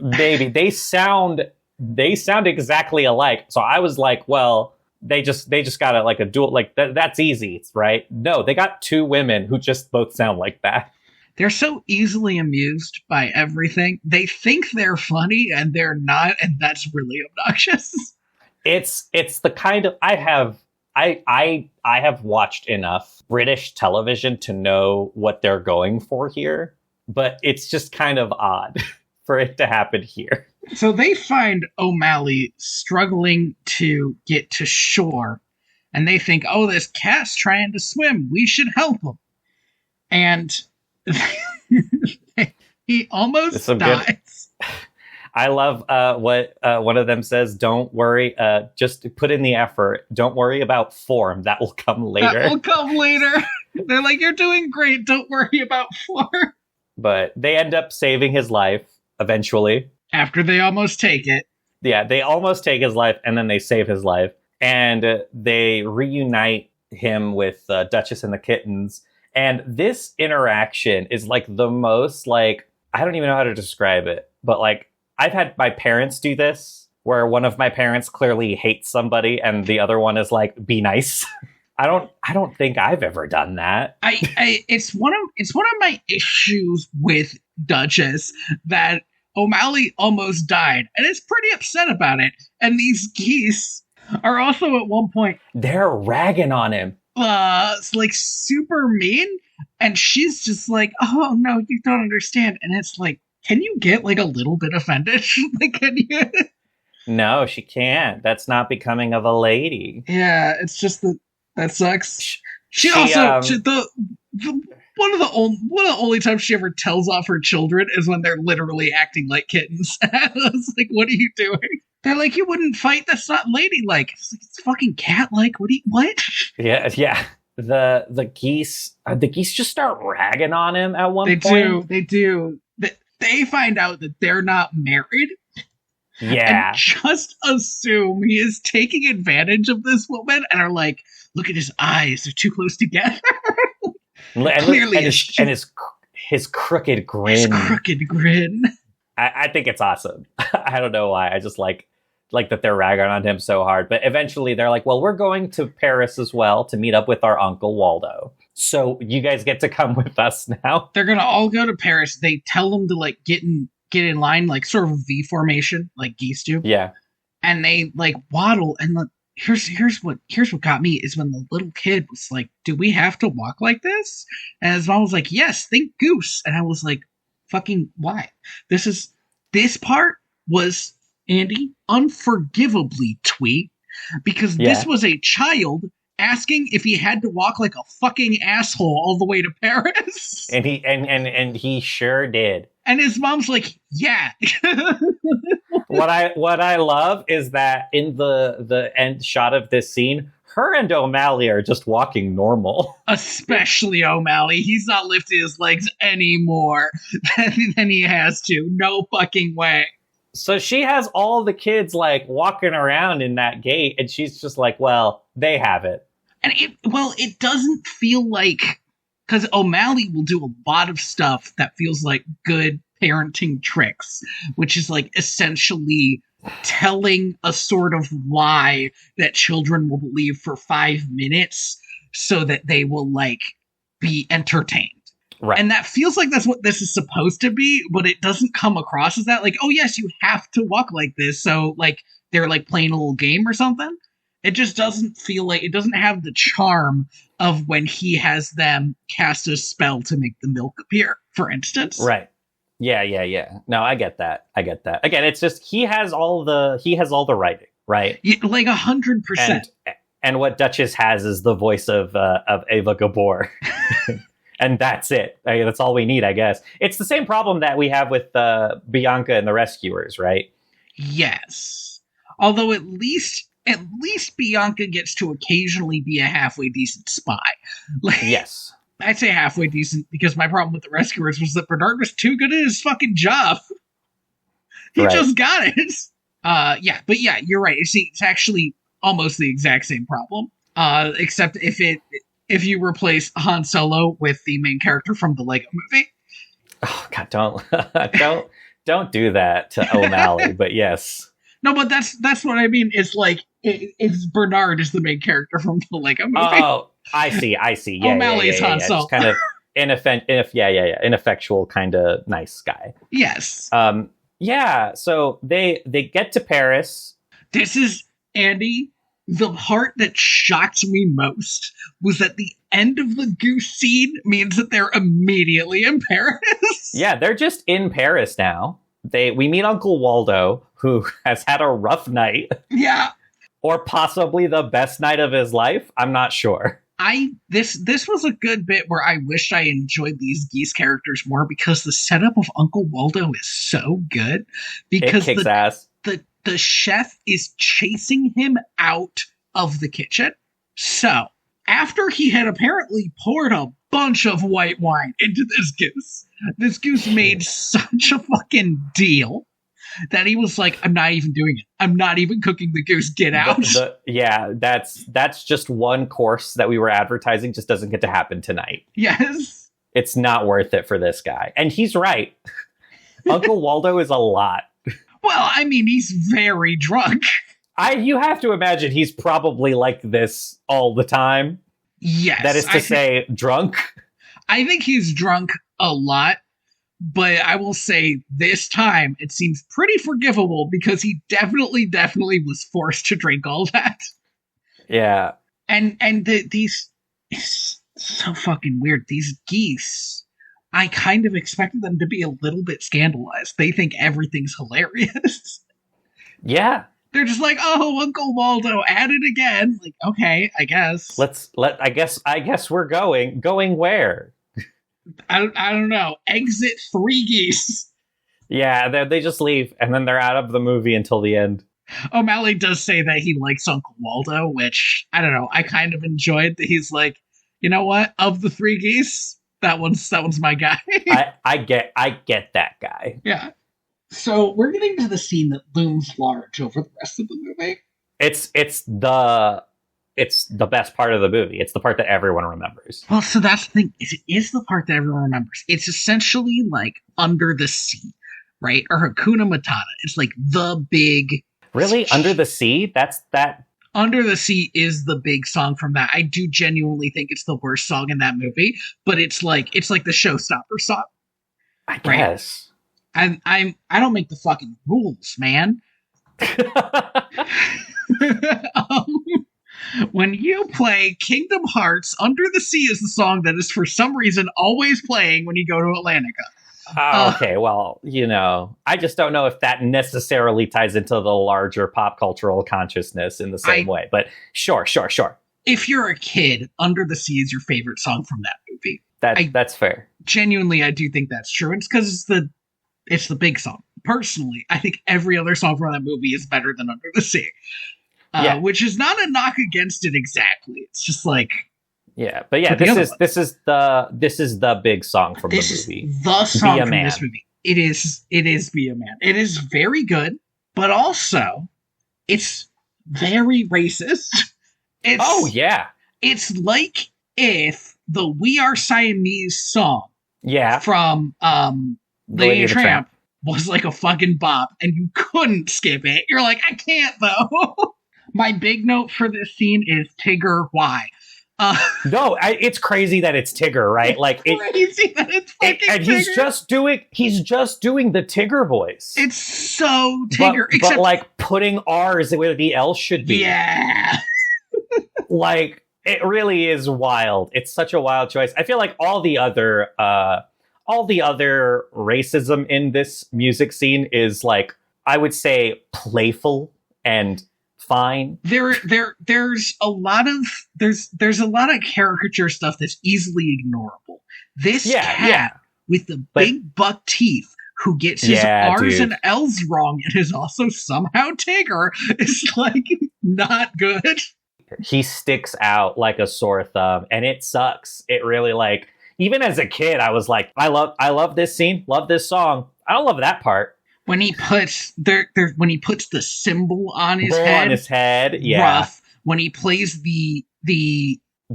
Maybe. They sound exactly alike. So I was like, well, they just got a dual, like that's easy, right? No, they got 2 women who just both sound like that. They're so easily amused by everything. They think they're funny and they're not, and that's really obnoxious. It's the kind of, I have watched enough British television to know what they're going for here, but it's just kind of odd for it to happen here. So they find O'Malley struggling to get to shore, and they think, oh, this cat's trying to swim. We should help him. And he almost dies. I love what one of them says. Don't worry. Just put in the effort. Don't worry about form. That will come later. That will come later. They're like, you're doing great. Don't worry about form. But they end up saving his life eventually. After they almost take it. Yeah, they almost take his life, and then they save his life. And they reunite him with Duchess and the kittens. And this interaction is like the most, like, I don't even know how to describe it. But like, I've had my parents do this, where one of my parents clearly hates somebody and the other one is like, be nice. I don't think I've ever done that. It's one of my issues with Duchess that O'Malley almost died and is pretty upset about it. And these geese are also at one point, they're ragging on him. Like super mean. And she's just like, oh no, you don't understand. And it's like, can you get like a little bit offended? Like, can you? No, she can't. That's not becoming of a lady. Yeah, it's just that sucks. She also one of the only times she ever tells off her children is when they're literally acting like kittens. I was like, what are you doing? They're like, you wouldn't fight. That's not ladylike. It's like, it's fucking cat-like. What? Yeah. The geese just start ragging on him at one point. They do. They find out that they're not married. Yeah. And just assume he is taking advantage of this woman and are like, look at his eyes, they're too close together. Clearly, his crooked grin. His crooked grin. I think it's awesome. I don't know why. I just like that they're ragging on him so hard. But eventually they're like, well, we're going to Paris as well to meet up with our Uncle Waldo. So you guys get to come with us now. They're going to all go to Paris. They tell them to like get in line, like sort of V formation, like geese do. Yeah. And they like waddle. And here's what got me is when the little kid was like, do we have to walk like this? And his mom was like, yes, think goose. And I was like, fucking why? This part was, Andy, unforgivably tweet, because this was a child asking if he had to walk like a fucking asshole all the way to Paris. And he sure did. And his mom's like, yeah. What I love is that in the end shot of this scene, her and O'Malley are just walking normal. Especially O'Malley. He's not lifting his legs any more than he has to. No fucking way. So she has all the kids like walking around in that gate, and she's just like, well, they have it. And it doesn't feel like, because O'Malley will do a lot of stuff that feels like good parenting tricks, which is like essentially telling a sort of lie that children will believe for 5 minutes so that they will like be entertained. Right. And that feels like that's what this is supposed to be, but it doesn't come across as that. Like, oh yes, you have to walk like this. So like they're like playing a little game or something. It just doesn't feel like, it doesn't have the charm of when he has them cast a spell to make the milk appear, for instance. Right. Yeah. No, I get that. Again, it's just he has all the writing, right? Yeah, like 100%. And what Duchess has is the voice of Ava Gabor. And that's it. That's all we need, I guess. It's the same problem that we have with Bianca and the Rescuers, right? Yes. Although at least Bianca gets to occasionally be a halfway decent spy. Like, yes. I'd say halfway decent, because my problem with the Rescuers was that Bernard was too good at his fucking job. He just got it. But you're right. See, it's actually almost the exact same problem. Except if you replace Han Solo with the main character from the Lego movie. Oh God, don't do that to O'Malley, but yes. No, but that's what I mean. It's like it's Bernard is the main character from the Lego movie. Oh, I see. Yeah, O'Malley is Han Solo. Just kind of ineffectual, kind of nice guy. Yes. So they get to Paris. This is, Andy, the part that shocked me most was that the end of the goose scene means that they're immediately in Paris. Yeah, they're just in Paris now. We meet Uncle Waldo, who has had a rough night. Yeah. Or possibly the best night of his life. I'm not sure. This was a good bit where I wish I enjoyed these geese characters more, because the setup of Uncle Waldo is so good. Because it kicks ass. The chef is chasing him out of the kitchen. So, after he had apparently poured a bunch of white wine into this goose made such a fucking deal that he was like, I'm not even doing it. I'm not even cooking the goose. Get out. That's just one course that we were advertising. Just doesn't get to happen tonight. Yes. It's not worth it for this guy. And he's right. Uncle Waldo is a lot. Well, I mean, he's very drunk. You have to imagine he's probably like this all the time. Yes. That is to say, drunk. I think he's drunk a lot, but I will say this time it seems pretty forgivable, because he definitely was forced to drink all that. Yeah. And these, it's so fucking weird. These geese, I kind of expected them to be a little bit scandalized. They think everything's hilarious. Yeah. They're just like, oh, Uncle Waldo at it again. Like, okay, I guess. I guess we're going. Going where? I don't know. Exit 3 geese. Yeah, they just leave, and then they're out of the movie until the end. O'Malley does say that he likes Uncle Waldo, which, I don't know, I kind of enjoyed that he's like, you know what? Of the 3 geese, that one's my guy. I get that guy. Yeah. So we're getting to the scene that looms large over the rest of the movie. It's the best part of the movie. It's the part that everyone remembers. Well, so that's the thing. It is the part that everyone remembers. It's essentially like Under the Sea, right? Or Hakuna Matata. It's like the big... Really? Under the Sea? That's that... Under the Sea is the big song from that. I do genuinely think it's the worst song in that movie, but it's like the showstopper song. I guess. Right? I don't make the fucking rules, man. When you play Kingdom Hearts, Under the Sea is the song that is for some reason always playing when you go to Atlantica. Okay, well, I just don't know if that necessarily ties into the larger pop cultural consciousness in the same way, but sure. If you're a kid, Under the Sea is your favorite song from that movie. That's fair. Genuinely, I do think that's true. It's because it's the big song. Personally, I think every other song from that movie is better than Under the Sea. Which is not a knock against it exactly. It's just like... Yeah, but yeah, this is the big song from the movie. This is the song from this movie. It is Be a Man. It is very good, but also it's very racist. It's like if the We Are Siamese song from Lady and Tramp was like a fucking bop and you couldn't skip it. You're like, I can't though. My big note for this scene is Tigger, why? No, it's crazy that it's Tigger, right? Like crazy that it's fucking and Tigger. he's just doing the Tigger voice. It's so Tigger, but like putting R's where the L should be. Yeah. Like it really is wild. It's such a wild choice. I feel like all the other racism in this music scene is like, I would say, playful and fine. There's a lot of caricature stuff that's easily ignorable. This cat with the big buck teeth who gets his R's and L's wrong and is also somehow Tigger is like not good. He sticks out like a sore thumb and it sucks. It really, like, even as a kid, I was like, I love this scene, love this song. I don't love that part. When he puts the symbol on his head, rough. When he plays the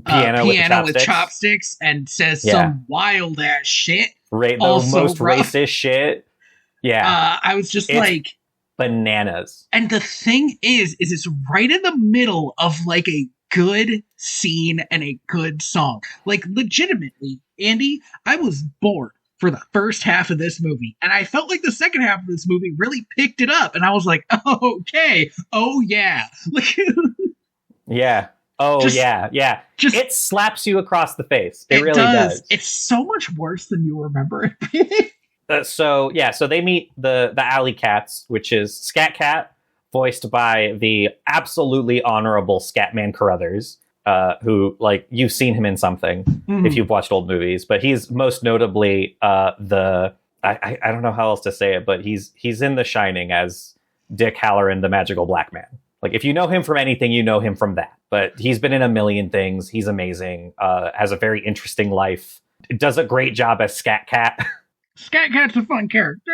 piano with chopsticks and says some wild ass shit, the most rough. Racist shit. Yeah, I was just like bananas. And the thing is it's right in the middle of like a good scene and a good song. Like legitimately, Andy, I was bored for the first half of this movie. And I felt like the second half of this movie really picked it up. And I was like, oh, okay. Oh, yeah. Yeah. Oh, yeah. Just, it slaps you across the face. It really does. It's so much worse than you remember it being. So they meet the Alley Cats, which is Scat Cat, voiced by the absolutely honorable Scatman Carruthers. Who, like, you've seen him in something if you've watched old movies, but he's most notably I don't know how else to say it, but he's in The Shining as Dick Halloran, the magical black man. Like, if you know him from anything, you know him from that. But he's been in a million things. He's amazing. Has a very interesting life. Does a great job as Scat Cat. Scat Cat's a fun character.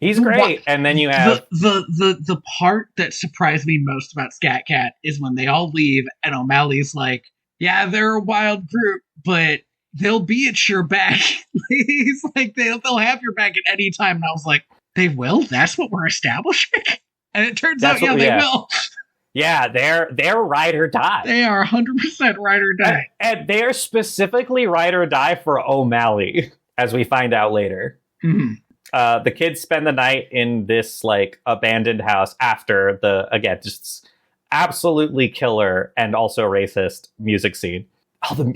He's great. And then you have the part that surprised me most about Scat Cat is when they all leave and O'Malley's like, yeah, they're a wild group, but they'll be at your back. He's like, they'll have your back at any time. And I was like, they will? That's what we're establishing? And it turns out, they will. Yeah, they're ride or die. They are 100% ride or die. And they're specifically ride or die for O'Malley, as we find out later. Mm-hmm. The kids spend the night in this like abandoned house after just absolutely killer and also racist music scene.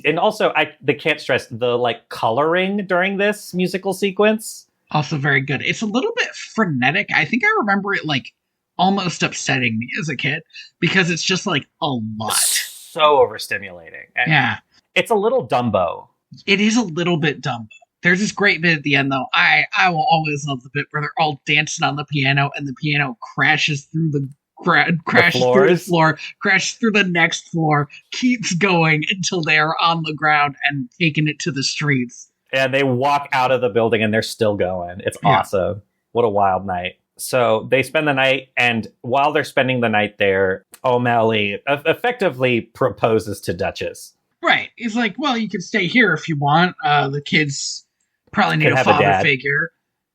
And also they can't stress the like coloring during this musical sequence. Also very good. It's a little bit frenetic. I think I remember it like almost upsetting me as a kid because it's just like a lot. So overstimulating. And it's a little Dumbo. It is a little bit Dumbo. There's this great bit at the end, though. I will always love the bit where they're all dancing on the piano, and the piano crashes through the floor, crashes through the next floor, keeps going until they are on the ground and taking it to the streets. And they walk out of the building, and they're still going. It's awesome. What a wild night. So they spend the night, and while they're spending the night there, O'Malley effectively proposes to Duchess. Right. He's like, well, you can stay here if you want. The kids probably need a father figure.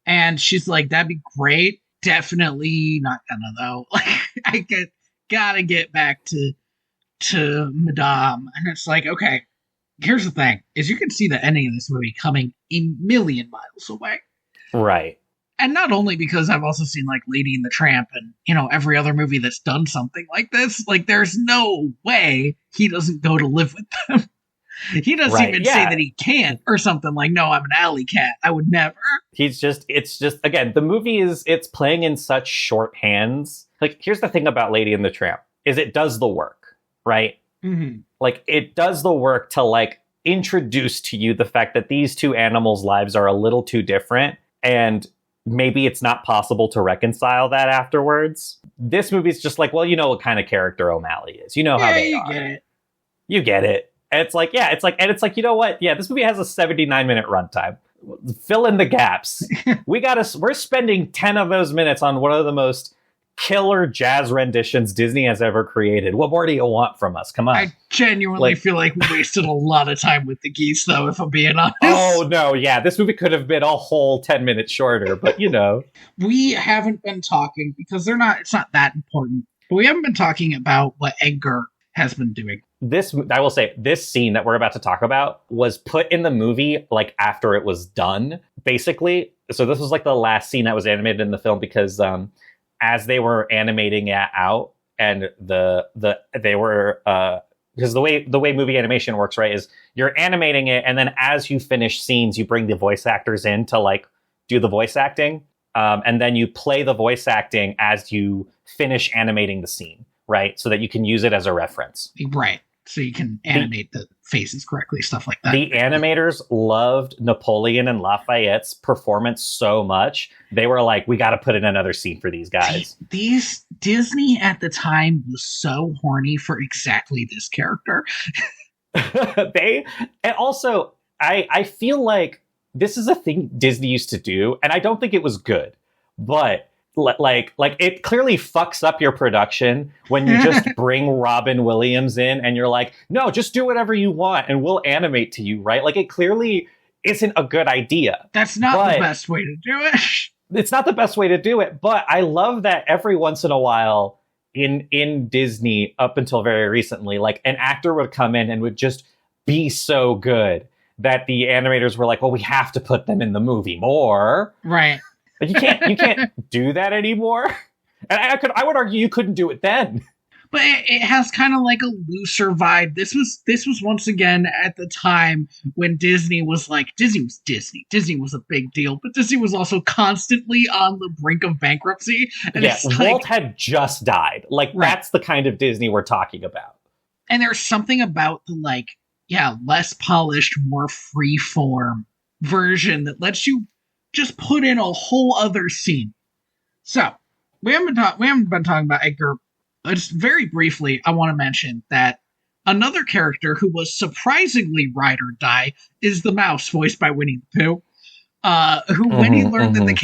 And she's like, that'd be great. Definitely not gonna, though. Like, gotta get back to Madame. And it's like, okay, here's the thing, is you can see the ending of this movie coming a million miles away. Right. And not only because I've also seen, like, Lady and the Tramp and, you know, every other movie that's done something like this. Like, there's no way he doesn't go to live with them. He doesn't even say that he can't or something like, no, I'm an alley cat. I would never. It's just, again, the movie it's playing in such short hands. Like, here's the thing about Lady and the Tramp, is it does the work, right? Mm-hmm. Like, it does the work to, like, introduce to you the fact that these two animals' lives are a little too different, and maybe it's not possible to reconcile that afterwards. This movie's just like, well, you know what kind of character O'Malley is. You know how they are. You get it. And it's like, you know what? Yeah, this movie has a 79-minute runtime. Fill in the gaps. We're spending 10 of those minutes on one of the most killer jazz renditions Disney has ever created. What more do you want from us? Come on. I genuinely feel like we wasted a lot of time with the geese, though, if I'm being honest. Oh, no, yeah. This movie could have been a whole 10 minutes shorter, but, you know. We haven't been talking, because it's not that important, but we haven't been talking about what Edgar has been doing. I will say, this scene that we're about to talk about was put in the movie, like, after it was done, basically. So this was, like, the last scene that was animated in the film, because as they were animating it out, and they were because the way movie animation works, right, is you're animating it, and then as you finish scenes, you bring the voice actors in to, like, do the voice acting, and then you play the voice acting as you finish animating the scene, right, so that you can use it as a reference. Right. So you can animate the faces correctly, stuff like that. The animators loved Napoleon and Lafayette's performance so much. They were like, we got to put in another scene for these guys. These Disney at the time was so horny for exactly this character. And also, I feel like this is a thing Disney used to do, and I don't think it was good, but like it clearly fucks up your production when you just bring Robin Williams in and you're like, no, just do whatever you want and we'll animate to you, right? Like, it clearly isn't a good idea. That's not the best way to do it. It's not the best way to do it, but I love that every once in a while in Disney, up until very recently, like, an actor would come in and would just be so good that the animators were like, well, we have to put them in the movie more. Right. But you can't do that anymore. And I would argue you couldn't do it then. But it has kind of like a looser vibe. This was once again at the time when Disney was like, Disney was Disney. Disney was a big deal, but Disney was also constantly on the brink of bankruptcy. And yeah, Walt had just died. Like, right. That's the kind of Disney we're talking about. And there's something about the, like, less polished, more free-form version that lets you just put in a whole other scene. So, we haven't been talking about Edgar. Just very briefly, I want to mention that another character who was surprisingly ride or die is the mouse, voiced by Winnie the Pooh. Who, when he learned that the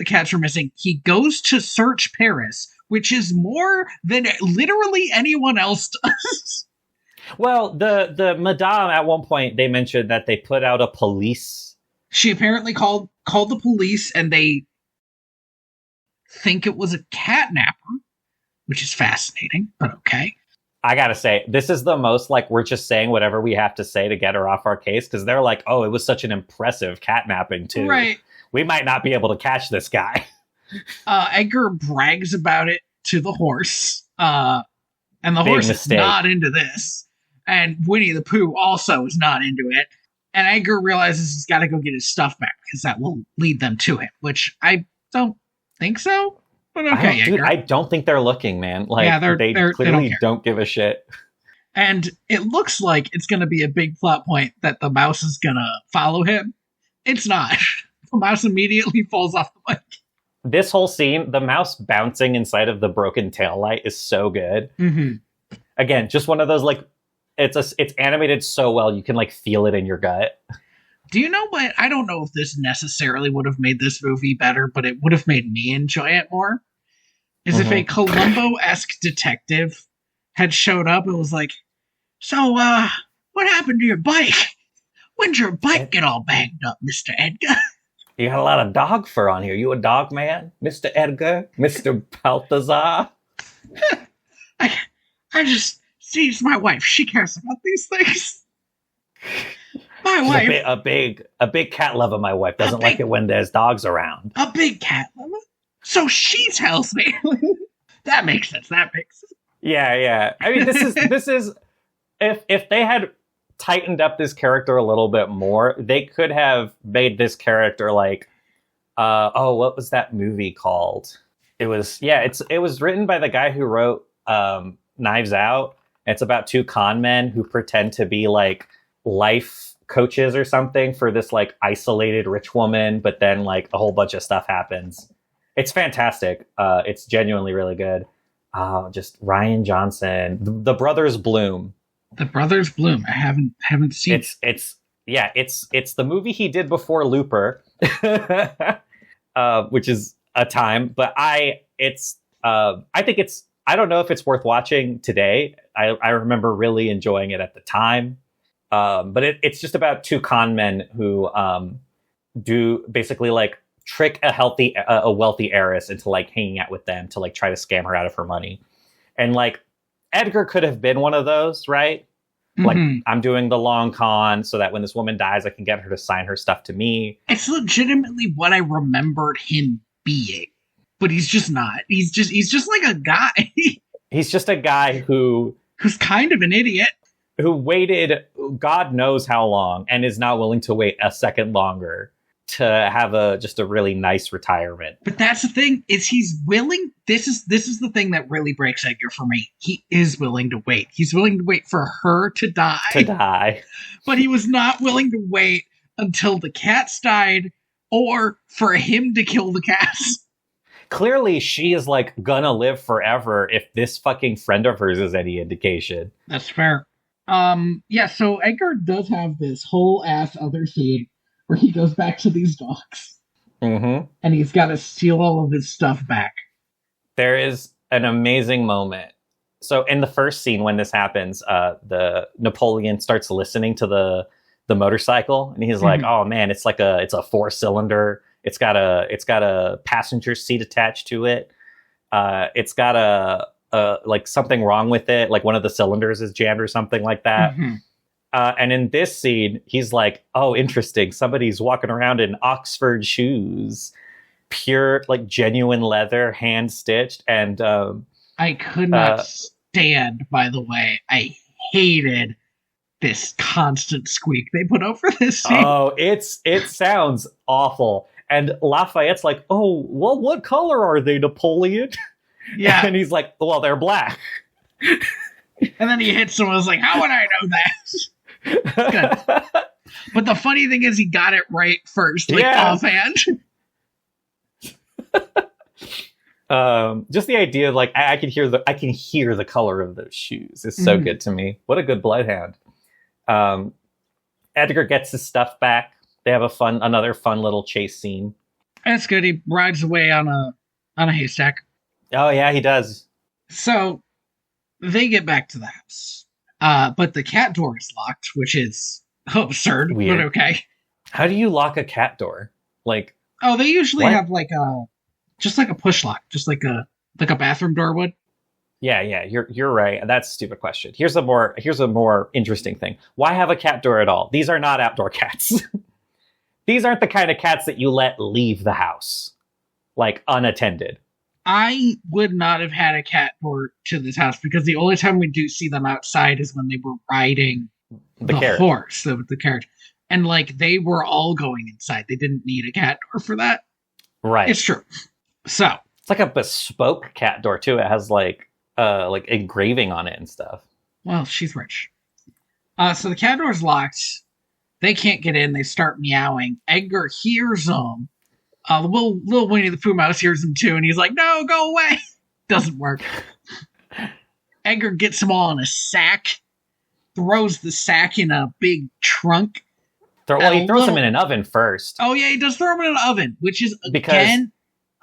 cats were missing, he goes to search Paris, which is more than literally anyone else does. Well, the Madame, at one point, they mentioned that they put out a police. She apparently called the police, and they think it was a catnapper, which is fascinating, but okay. I gotta say, this is the most, like, we're just saying whatever we have to say to get her off our case, because they're like, oh, it was such an impressive catnapping, too. Right. We might not be able to catch this guy. Edgar brags about it to the horse, and the horse is not into this. And Winnie the Pooh also is not into it. And Edgar realizes he's got to go get his stuff back, because that will lead them to him, which I don't think so. But okay, I don't think they're looking, man. Like, yeah, they clearly don't give a shit. And it looks like it's going to be a big plot point that the mouse is going to follow him. It's not. The mouse immediately falls off the bike. This whole scene, the mouse bouncing inside of the broken taillight is so good. Mm-hmm. Again, just one of those, like, it's animated so well you can, like, feel it in your gut. Do you know what? I don't know if this necessarily would have made this movie better, but it would have made me enjoy it more. Is if a Columbo-esque detective had showed up and was like, so, what happened to your bike? When'd your bike get all banged up, Mr. Edgar? You got a lot of dog fur on here. You a dog man, Mr. Edgar, Mr. Balthazar? I just, she's my wife. She cares about these things. My wife. A big cat lover, my wife. Doesn't like it when there's dogs around. A big cat lover? So she tells me. That makes sense. Yeah. I mean, this is if they had tightened up this character a little bit more, they could have made this character like, what was that movie called? It was written by the guy who wrote Knives Out. It's about two con men who pretend to be like life coaches or something for this like isolated rich woman, but then like a whole bunch of stuff happens. It's fantastic. It's genuinely really good. Just Ryan Johnson, the Brothers Bloom. The Brothers Bloom. I haven't seen. It's the movie he did before Looper, which is a time. But I think it's. I don't know if it's worth watching today. I remember really enjoying it at the time. But it's just about two con men who do basically like trick a wealthy heiress into like hanging out with them to like try to scam her out of her money. And like Edgar could have been one of those, right? Like, I'm doing the long con so that when this woman dies, I can get her to sign her stuff to me. It's legitimately what I remembered him being, but he's just not. He's just like a guy. He's just a guy who's kind of an idiot. Who waited God knows how long and is not willing to wait a second longer to have just a really nice retirement. But that's the thing, is he's willing. This is the thing that really breaks Edgar for me. He is willing to wait. He's willing to wait for her to die. But he was not willing to wait until the cats died or for him to kill the cats. Clearly, she is like gonna live forever if this fucking friend of hers is any indication. That's fair. So Edgar does have this whole ass other scene where he goes back to these dogs. And he's got to steal all of his stuff back. There is an amazing moment. So in the first scene when this happens, the Napoleon starts listening to the motorcycle, and he's like, "Oh man, it's a 4-cylinder. It's got a passenger seat attached to it. It's got like something wrong with it, like one of the cylinders is jammed or something like that." And in this scene, he's like, "Oh, interesting. Somebody's walking around in Oxford shoes, pure, like genuine leather, hand stitched." And I could not stand. By the way, I hated this constant squeak they put over this scene. Oh, it sounds awful. And Lafayette's like, "Oh, well, what color are they, Napoleon?" Yeah, and he's like, "Well, they're black." And then he hits someone. I was like, "How would I know that?" Good. But the funny thing is, he got it right first, like offhand. Just the idea of like I can hear the color of those shoes is so good to me. What a good bloodhound. Edgar gets his stuff back. They have another fun little chase scene. That's good. He rides away on a haystack. Oh yeah, he does. So they get back to the house. But the cat door is locked, which is absurd, weird. But okay. How do you lock a cat door? Like, oh, they usually have like just like a push lock, just like a bathroom door would. Yeah, you're right. That's a stupid question. Here's a more interesting thing. Why have a cat door at all? These are not outdoor cats. These aren't the kind of cats that you let leave the house, like unattended. I would not have had a cat door to this house because the only time we do see them outside is when they were riding the horse, the carriage. And like they were all going inside. They didn't need a cat door for that. Right. It's true. So it's like a bespoke cat door too. It has like engraving on it and stuff. Well, she's rich. So the cat door's locked. They can't get in. They start meowing. Edgar hears them. Little Winnie the Pooh mouse hears him too, and he's like, "No, go away!" Doesn't work. Edgar gets them all in a sack, throws the sack in a big trunk, He throws them in an oven first. Oh yeah, he does throw them in an oven, which is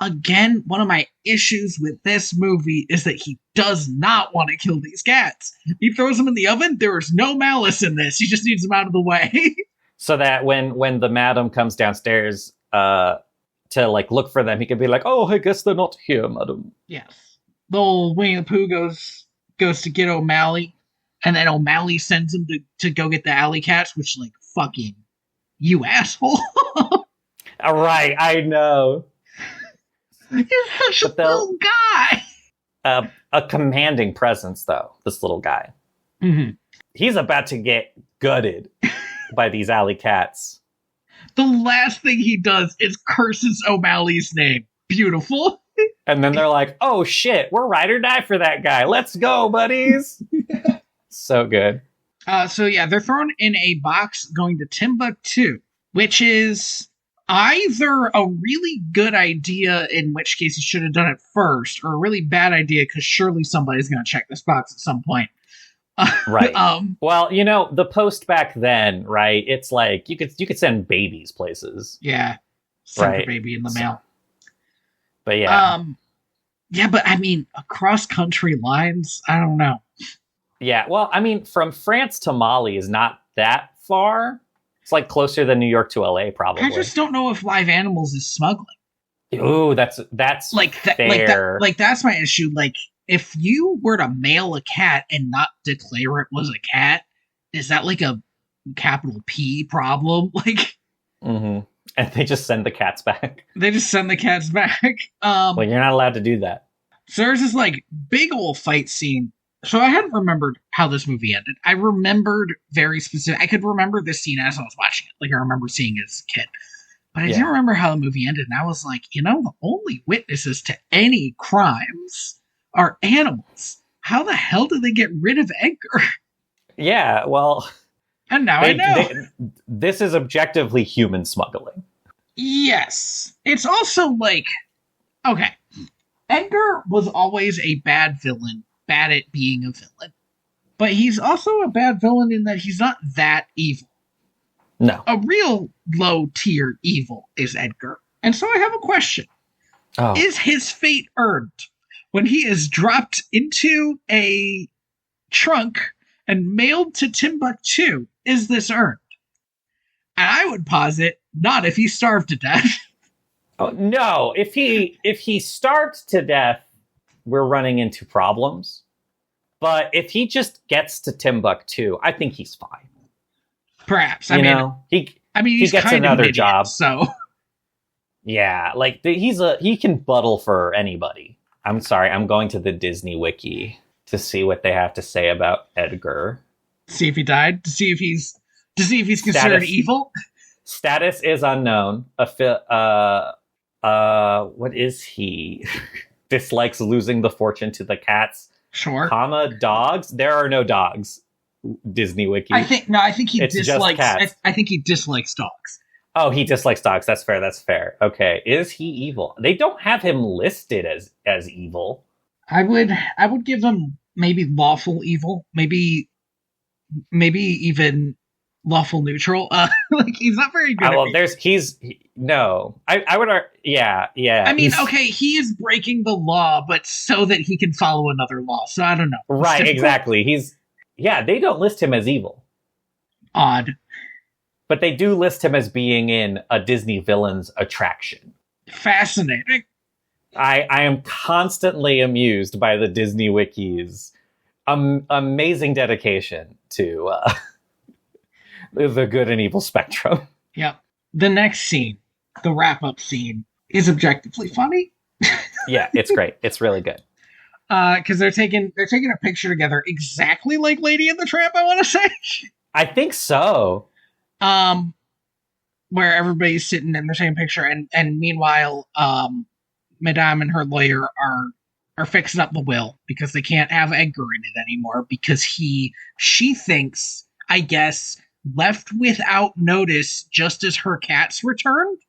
again, one of my issues with this movie is that he does not want to kill these cats. He throws them in the oven. There is no malice in this. He just needs them out of the way. So that when the madam comes downstairs to like look for them, he can be like, "Oh, I guess they're not here, madam." Yes. The old Winnie the Pooh goes to get O'Malley, and then O'Malley sends him to go get the alley cats, which like fucking you asshole. All right, I know. He's such a little guy. A commanding presence, though, this little guy. Mm-hmm. He's about to get gutted by these alley cats. The last thing he does is curses O'Malley's name. Beautiful. And then they're like, oh shit, we're ride or die for that guy. Let's go, buddies. So good. So yeah, they're thrown in a box going to Timbuktu, which is either a really good idea, in which case you should have done it first, or a really bad idea because surely somebody's going to check this box at some point. Right. Well, you know, the post back then, right? It's like you could send babies places. Yeah. Send right. a baby in the mail. But yeah. Yeah, but I mean, across country lines, I don't know. Yeah, well, I mean, from France to Mali is not that far. It's like closer than New York to LA, probably. I just don't know if live animals is smuggling. Ooh, that's like fair. Like that's my issue. Like, if you were to mail a cat and not declare it was a cat, is that like a capital P problem? Like, mm-hmm. And they just send the cats back. They just send the cats back. Well, you're not allowed to do that. So there's this like big old fight scene. So I hadn't remembered how this movie ended. I remembered very specific. I could remember this scene as I was watching it. Like, I remember seeing it as a kid. But I didn't remember how the movie ended. And I was like, you know, the only witnesses to any crimes are animals. How the hell did they get rid of Edgar? Yeah, well... And now I know. This is objectively human smuggling. Yes. It's also like... Okay. Edgar was always a bad villain. Bad at being a villain. But he's also a bad villain in that he's not that evil. No. A real low-tier evil is Edgar. And so I have a question. Oh. Is his fate earned when he is dropped into a trunk and mailed to Timbuktu? Is this earned? And I would posit, not if he starved to death. Oh, no. If he starved to death, we're running into problems. But if he just gets to Timbuktu, I think he's fine. Perhaps. He gets another job. So yeah, like he can buttle for anybody. I'm sorry, I'm going to the Disney Wiki to see what they have to say about Edgar. See if he died. To see if he's considered evil. Status is unknown. What is he? Dislikes losing the fortune to the cats. Sure. Dogs. There are no dogs. Disney Wiki. I think he dislikes cats. I think he dislikes dogs. Oh, he dislikes dogs. That's fair. Okay. Is he evil? They don't have him listed as evil. I would give him maybe lawful evil. Maybe even lawful neutral. Like, he's not very good. No. I would. Yeah. I mean, okay, he is breaking the law, but so that he can follow another law. So I don't know. Right. Exactly. They don't list him as evil. Odd. But they do list him as being in a Disney villain's attraction. Fascinating. I am constantly amused by the Disney Wiki's amazing dedication to the good and evil spectrum. Yep. The next scene, the wrap-up scene, is objectively funny. Yeah, it's great. It's really good. Because they're taking a picture together exactly like Lady and the Tramp, I want to say. I think so. Where everybody's sitting in the same picture, and meanwhile, Madame and her lawyer are fixing up the will because they can't have Edgar in it anymore because she thinks, I guess, left without notice just as her cats returned,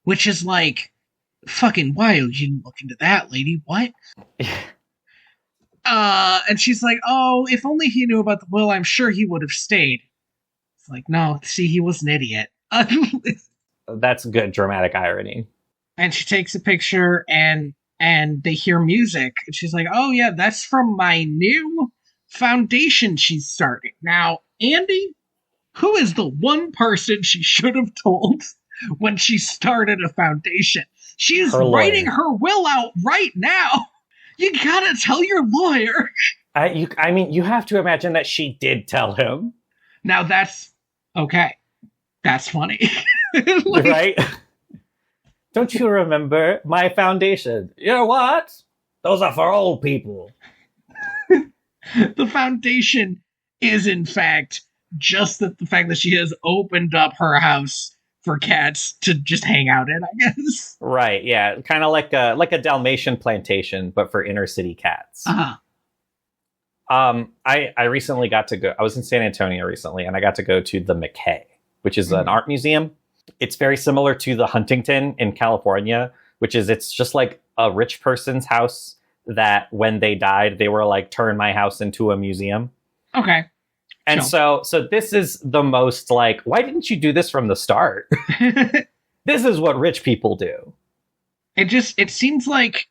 which is like fucking wild. You didn't look into that, lady. What? And she's like, oh, if only he knew about the will, I'm sure he would have stayed. It's like, no, see, he was an idiot. That's good dramatic irony. And she takes a picture, and they hear music. And she's like, oh, yeah, that's from my new foundation she's starting. Now, Andy, who is the one person she should have told when she started a foundation? She is writing her will out right now. You gotta tell your lawyer. I mean, you have to imagine that she did tell him. Now that's okay. That's funny. Right? Don't you remember my foundation? You know what? Those are for old people. The foundation is, in fact, just the fact that she has opened up her house for cats to just hang out in, I guess. Right, yeah. Kind of like a Dalmatian plantation, but for inner city cats. Uh-huh. I recently got to go, I was in San Antonio recently, and I got to go to the McKay, which is an art museum. It's very similar to the Huntington in California, which is, it's just like a rich person's house that when they died, they were like, turn my house into a museum. Okay. And so this is the most like, why didn't you do this from the start? This is what rich people do. It seems like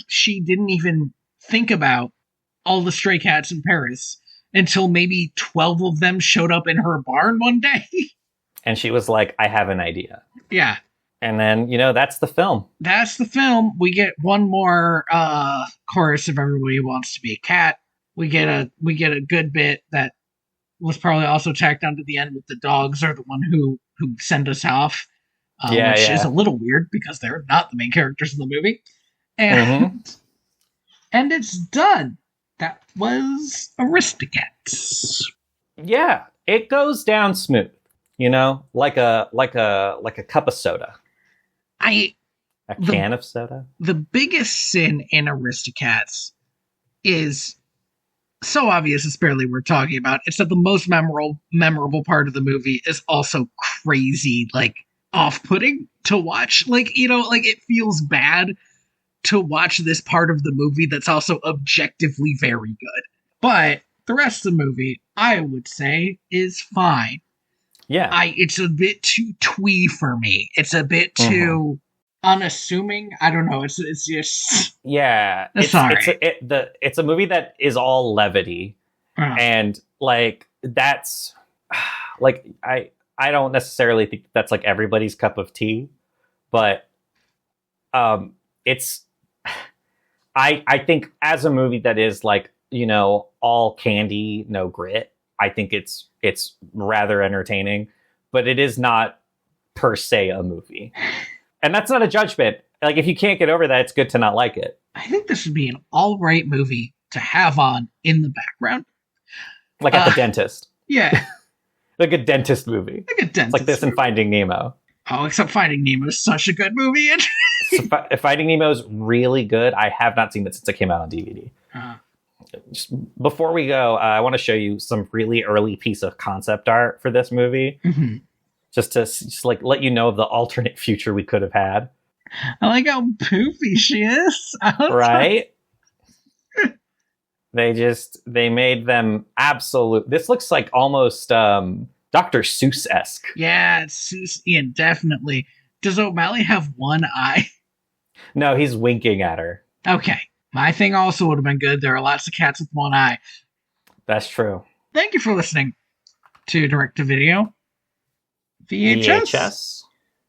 she didn't even think about all the stray cats in Paris until maybe 12 of them showed up in her barn one day. And she was like, I have an idea. Yeah. And then, that's the film. That's the film. We get one more chorus of Everybody Wants to Be a Cat. We get a good bit that was probably also tacked onto the end with the dogs are the one who send us off. Which is a little weird because they're not the main characters in the movie. And and it's done. That was Aristocats. Yeah, it goes down smooth, like a cup of soda. A can of soda. The biggest sin in Aristocats is so obvious it's barely worth talking about. It's that the most memorable part of the movie is also crazy, like off-putting to watch. Like, it feels bad to watch this part of the movie that's also objectively very good. But the rest of the movie, I would say, is fine. Yeah. It's a bit too twee for me. It's a bit too unassuming. I don't know. It's just... Yeah. It's a movie that is all levity. And, like, that's... Like, I don't necessarily think that's, like, everybody's cup of tea. But it's... I think as a movie that is, like, all candy, no grit, I think it's rather entertaining. But it is not per se a movie. And that's not a judgment. Like, if you can't get over that, it's good to not like it. I think this would be an all right movie to have on in the background. Like at the dentist. Yeah. Like a dentist movie. Like a dentist like this in Finding Nemo. Oh, except Finding Nemo is such a good movie. Finding Nemo is really good. I have not seen it since it came out on DVD. Just before we go, I want to show you some really early piece of concept art for this movie. Mm-hmm. Just to like let you know of the alternate future we could have had. I like how poofy she is. Right? They made them absolute. This looks like almost Dr. Seuss-esque. Yeah, it's Seuss-ian, definitely. Does O'Malley have one eye? No, he's winking at her. Okay. My thing also would have been good. There are lots of cats with one eye. That's true. Thank you for listening to Direct to Video. VHS.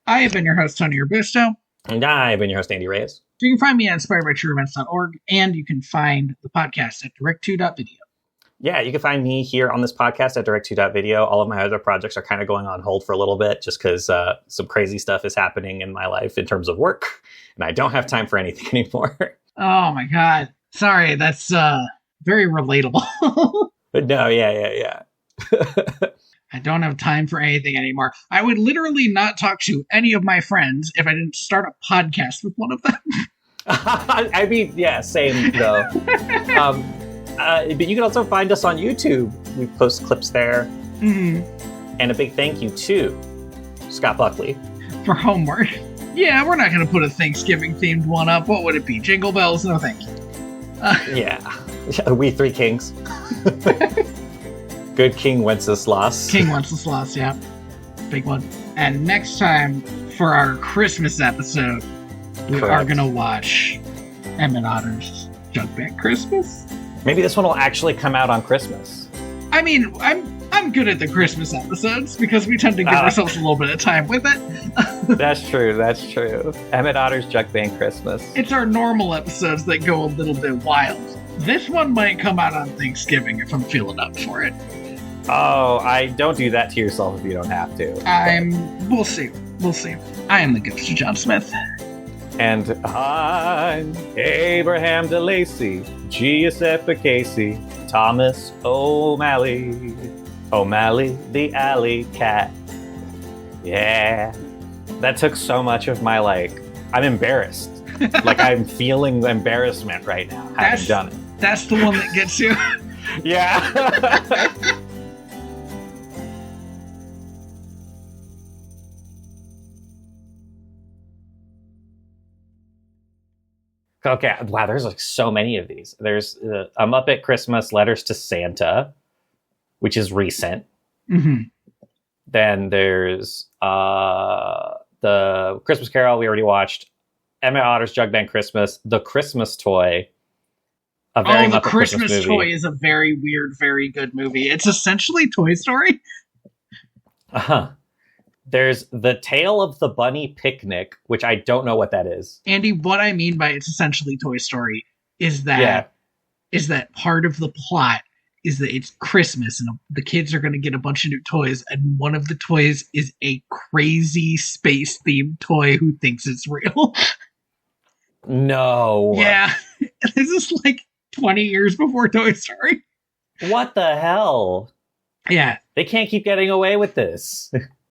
I have been your host, Tony Robusto. And I have been your host, Andy Reyes. You can find me at inspiredbytrueevents.org, and you can find the podcast at direct2.video. Yeah, you can find me here on this podcast at direct2.video. All of my other projects are kind of going on hold for a little bit just because some crazy stuff is happening in my life in terms of work, and I don't have time for anything anymore. Oh my god. Sorry, that's very relatable. But no, yeah. I don't have time for anything anymore. I would literally not talk to any of my friends if I didn't start a podcast with one of them. I mean, yeah, same though. But you can also find us on YouTube. We post clips there. Mm-hmm. And a big thank you to Scott Buckley for Homeward. Yeah, we're not going to put a Thanksgiving-themed one up. What would it be? Jingle bells? No, thank you. Yeah. We Three Kings. Good King Wenceslas. King Wenceslas, yeah. Big one. And next time, for our Christmas episode, we are going to watch Emmett Otter's Jug Band Christmas. Maybe this one will actually come out on Christmas. I mean, I'm good at the Christmas episodes because we tend to give ourselves a little bit of time with it. That's true. Emmett Otter's Jug Band Christmas. It's our normal episodes that go a little bit wild. This one might come out on Thanksgiving if I'm feeling up for it. Oh, don't do that to yourself if you don't have to. We'll see. I am the ghost of John Smith. And I'm Abraham DeLacy, Giuseppe Casey, Thomas O'Malley the alley cat. Yeah. That took so much of my, I'm embarrassed. I'm feeling embarrassment right now, having done it. That's the one that gets you. Yeah. Okay, wow, there's so many of these. There's A Muppet Christmas, Letters to Santa, which is recent. Mm-hmm. Then there's the Christmas Carol we already watched, Emmett Otter's Jug Band Christmas, The Christmas Toy. The Christmas Toy is a very weird, very good movie. It's essentially Toy Story. Uh-huh. There's The Tale of the Bunny Picnic, which I don't know what that is. Andy, what I mean by it's essentially Toy Story is that part of the plot is that it's Christmas and the kids are going to get a bunch of new toys, and one of the toys is a crazy space-themed toy who thinks it's real. No. Yeah. This is 20 years before Toy Story. What the hell? Yeah. They can't keep getting away with this.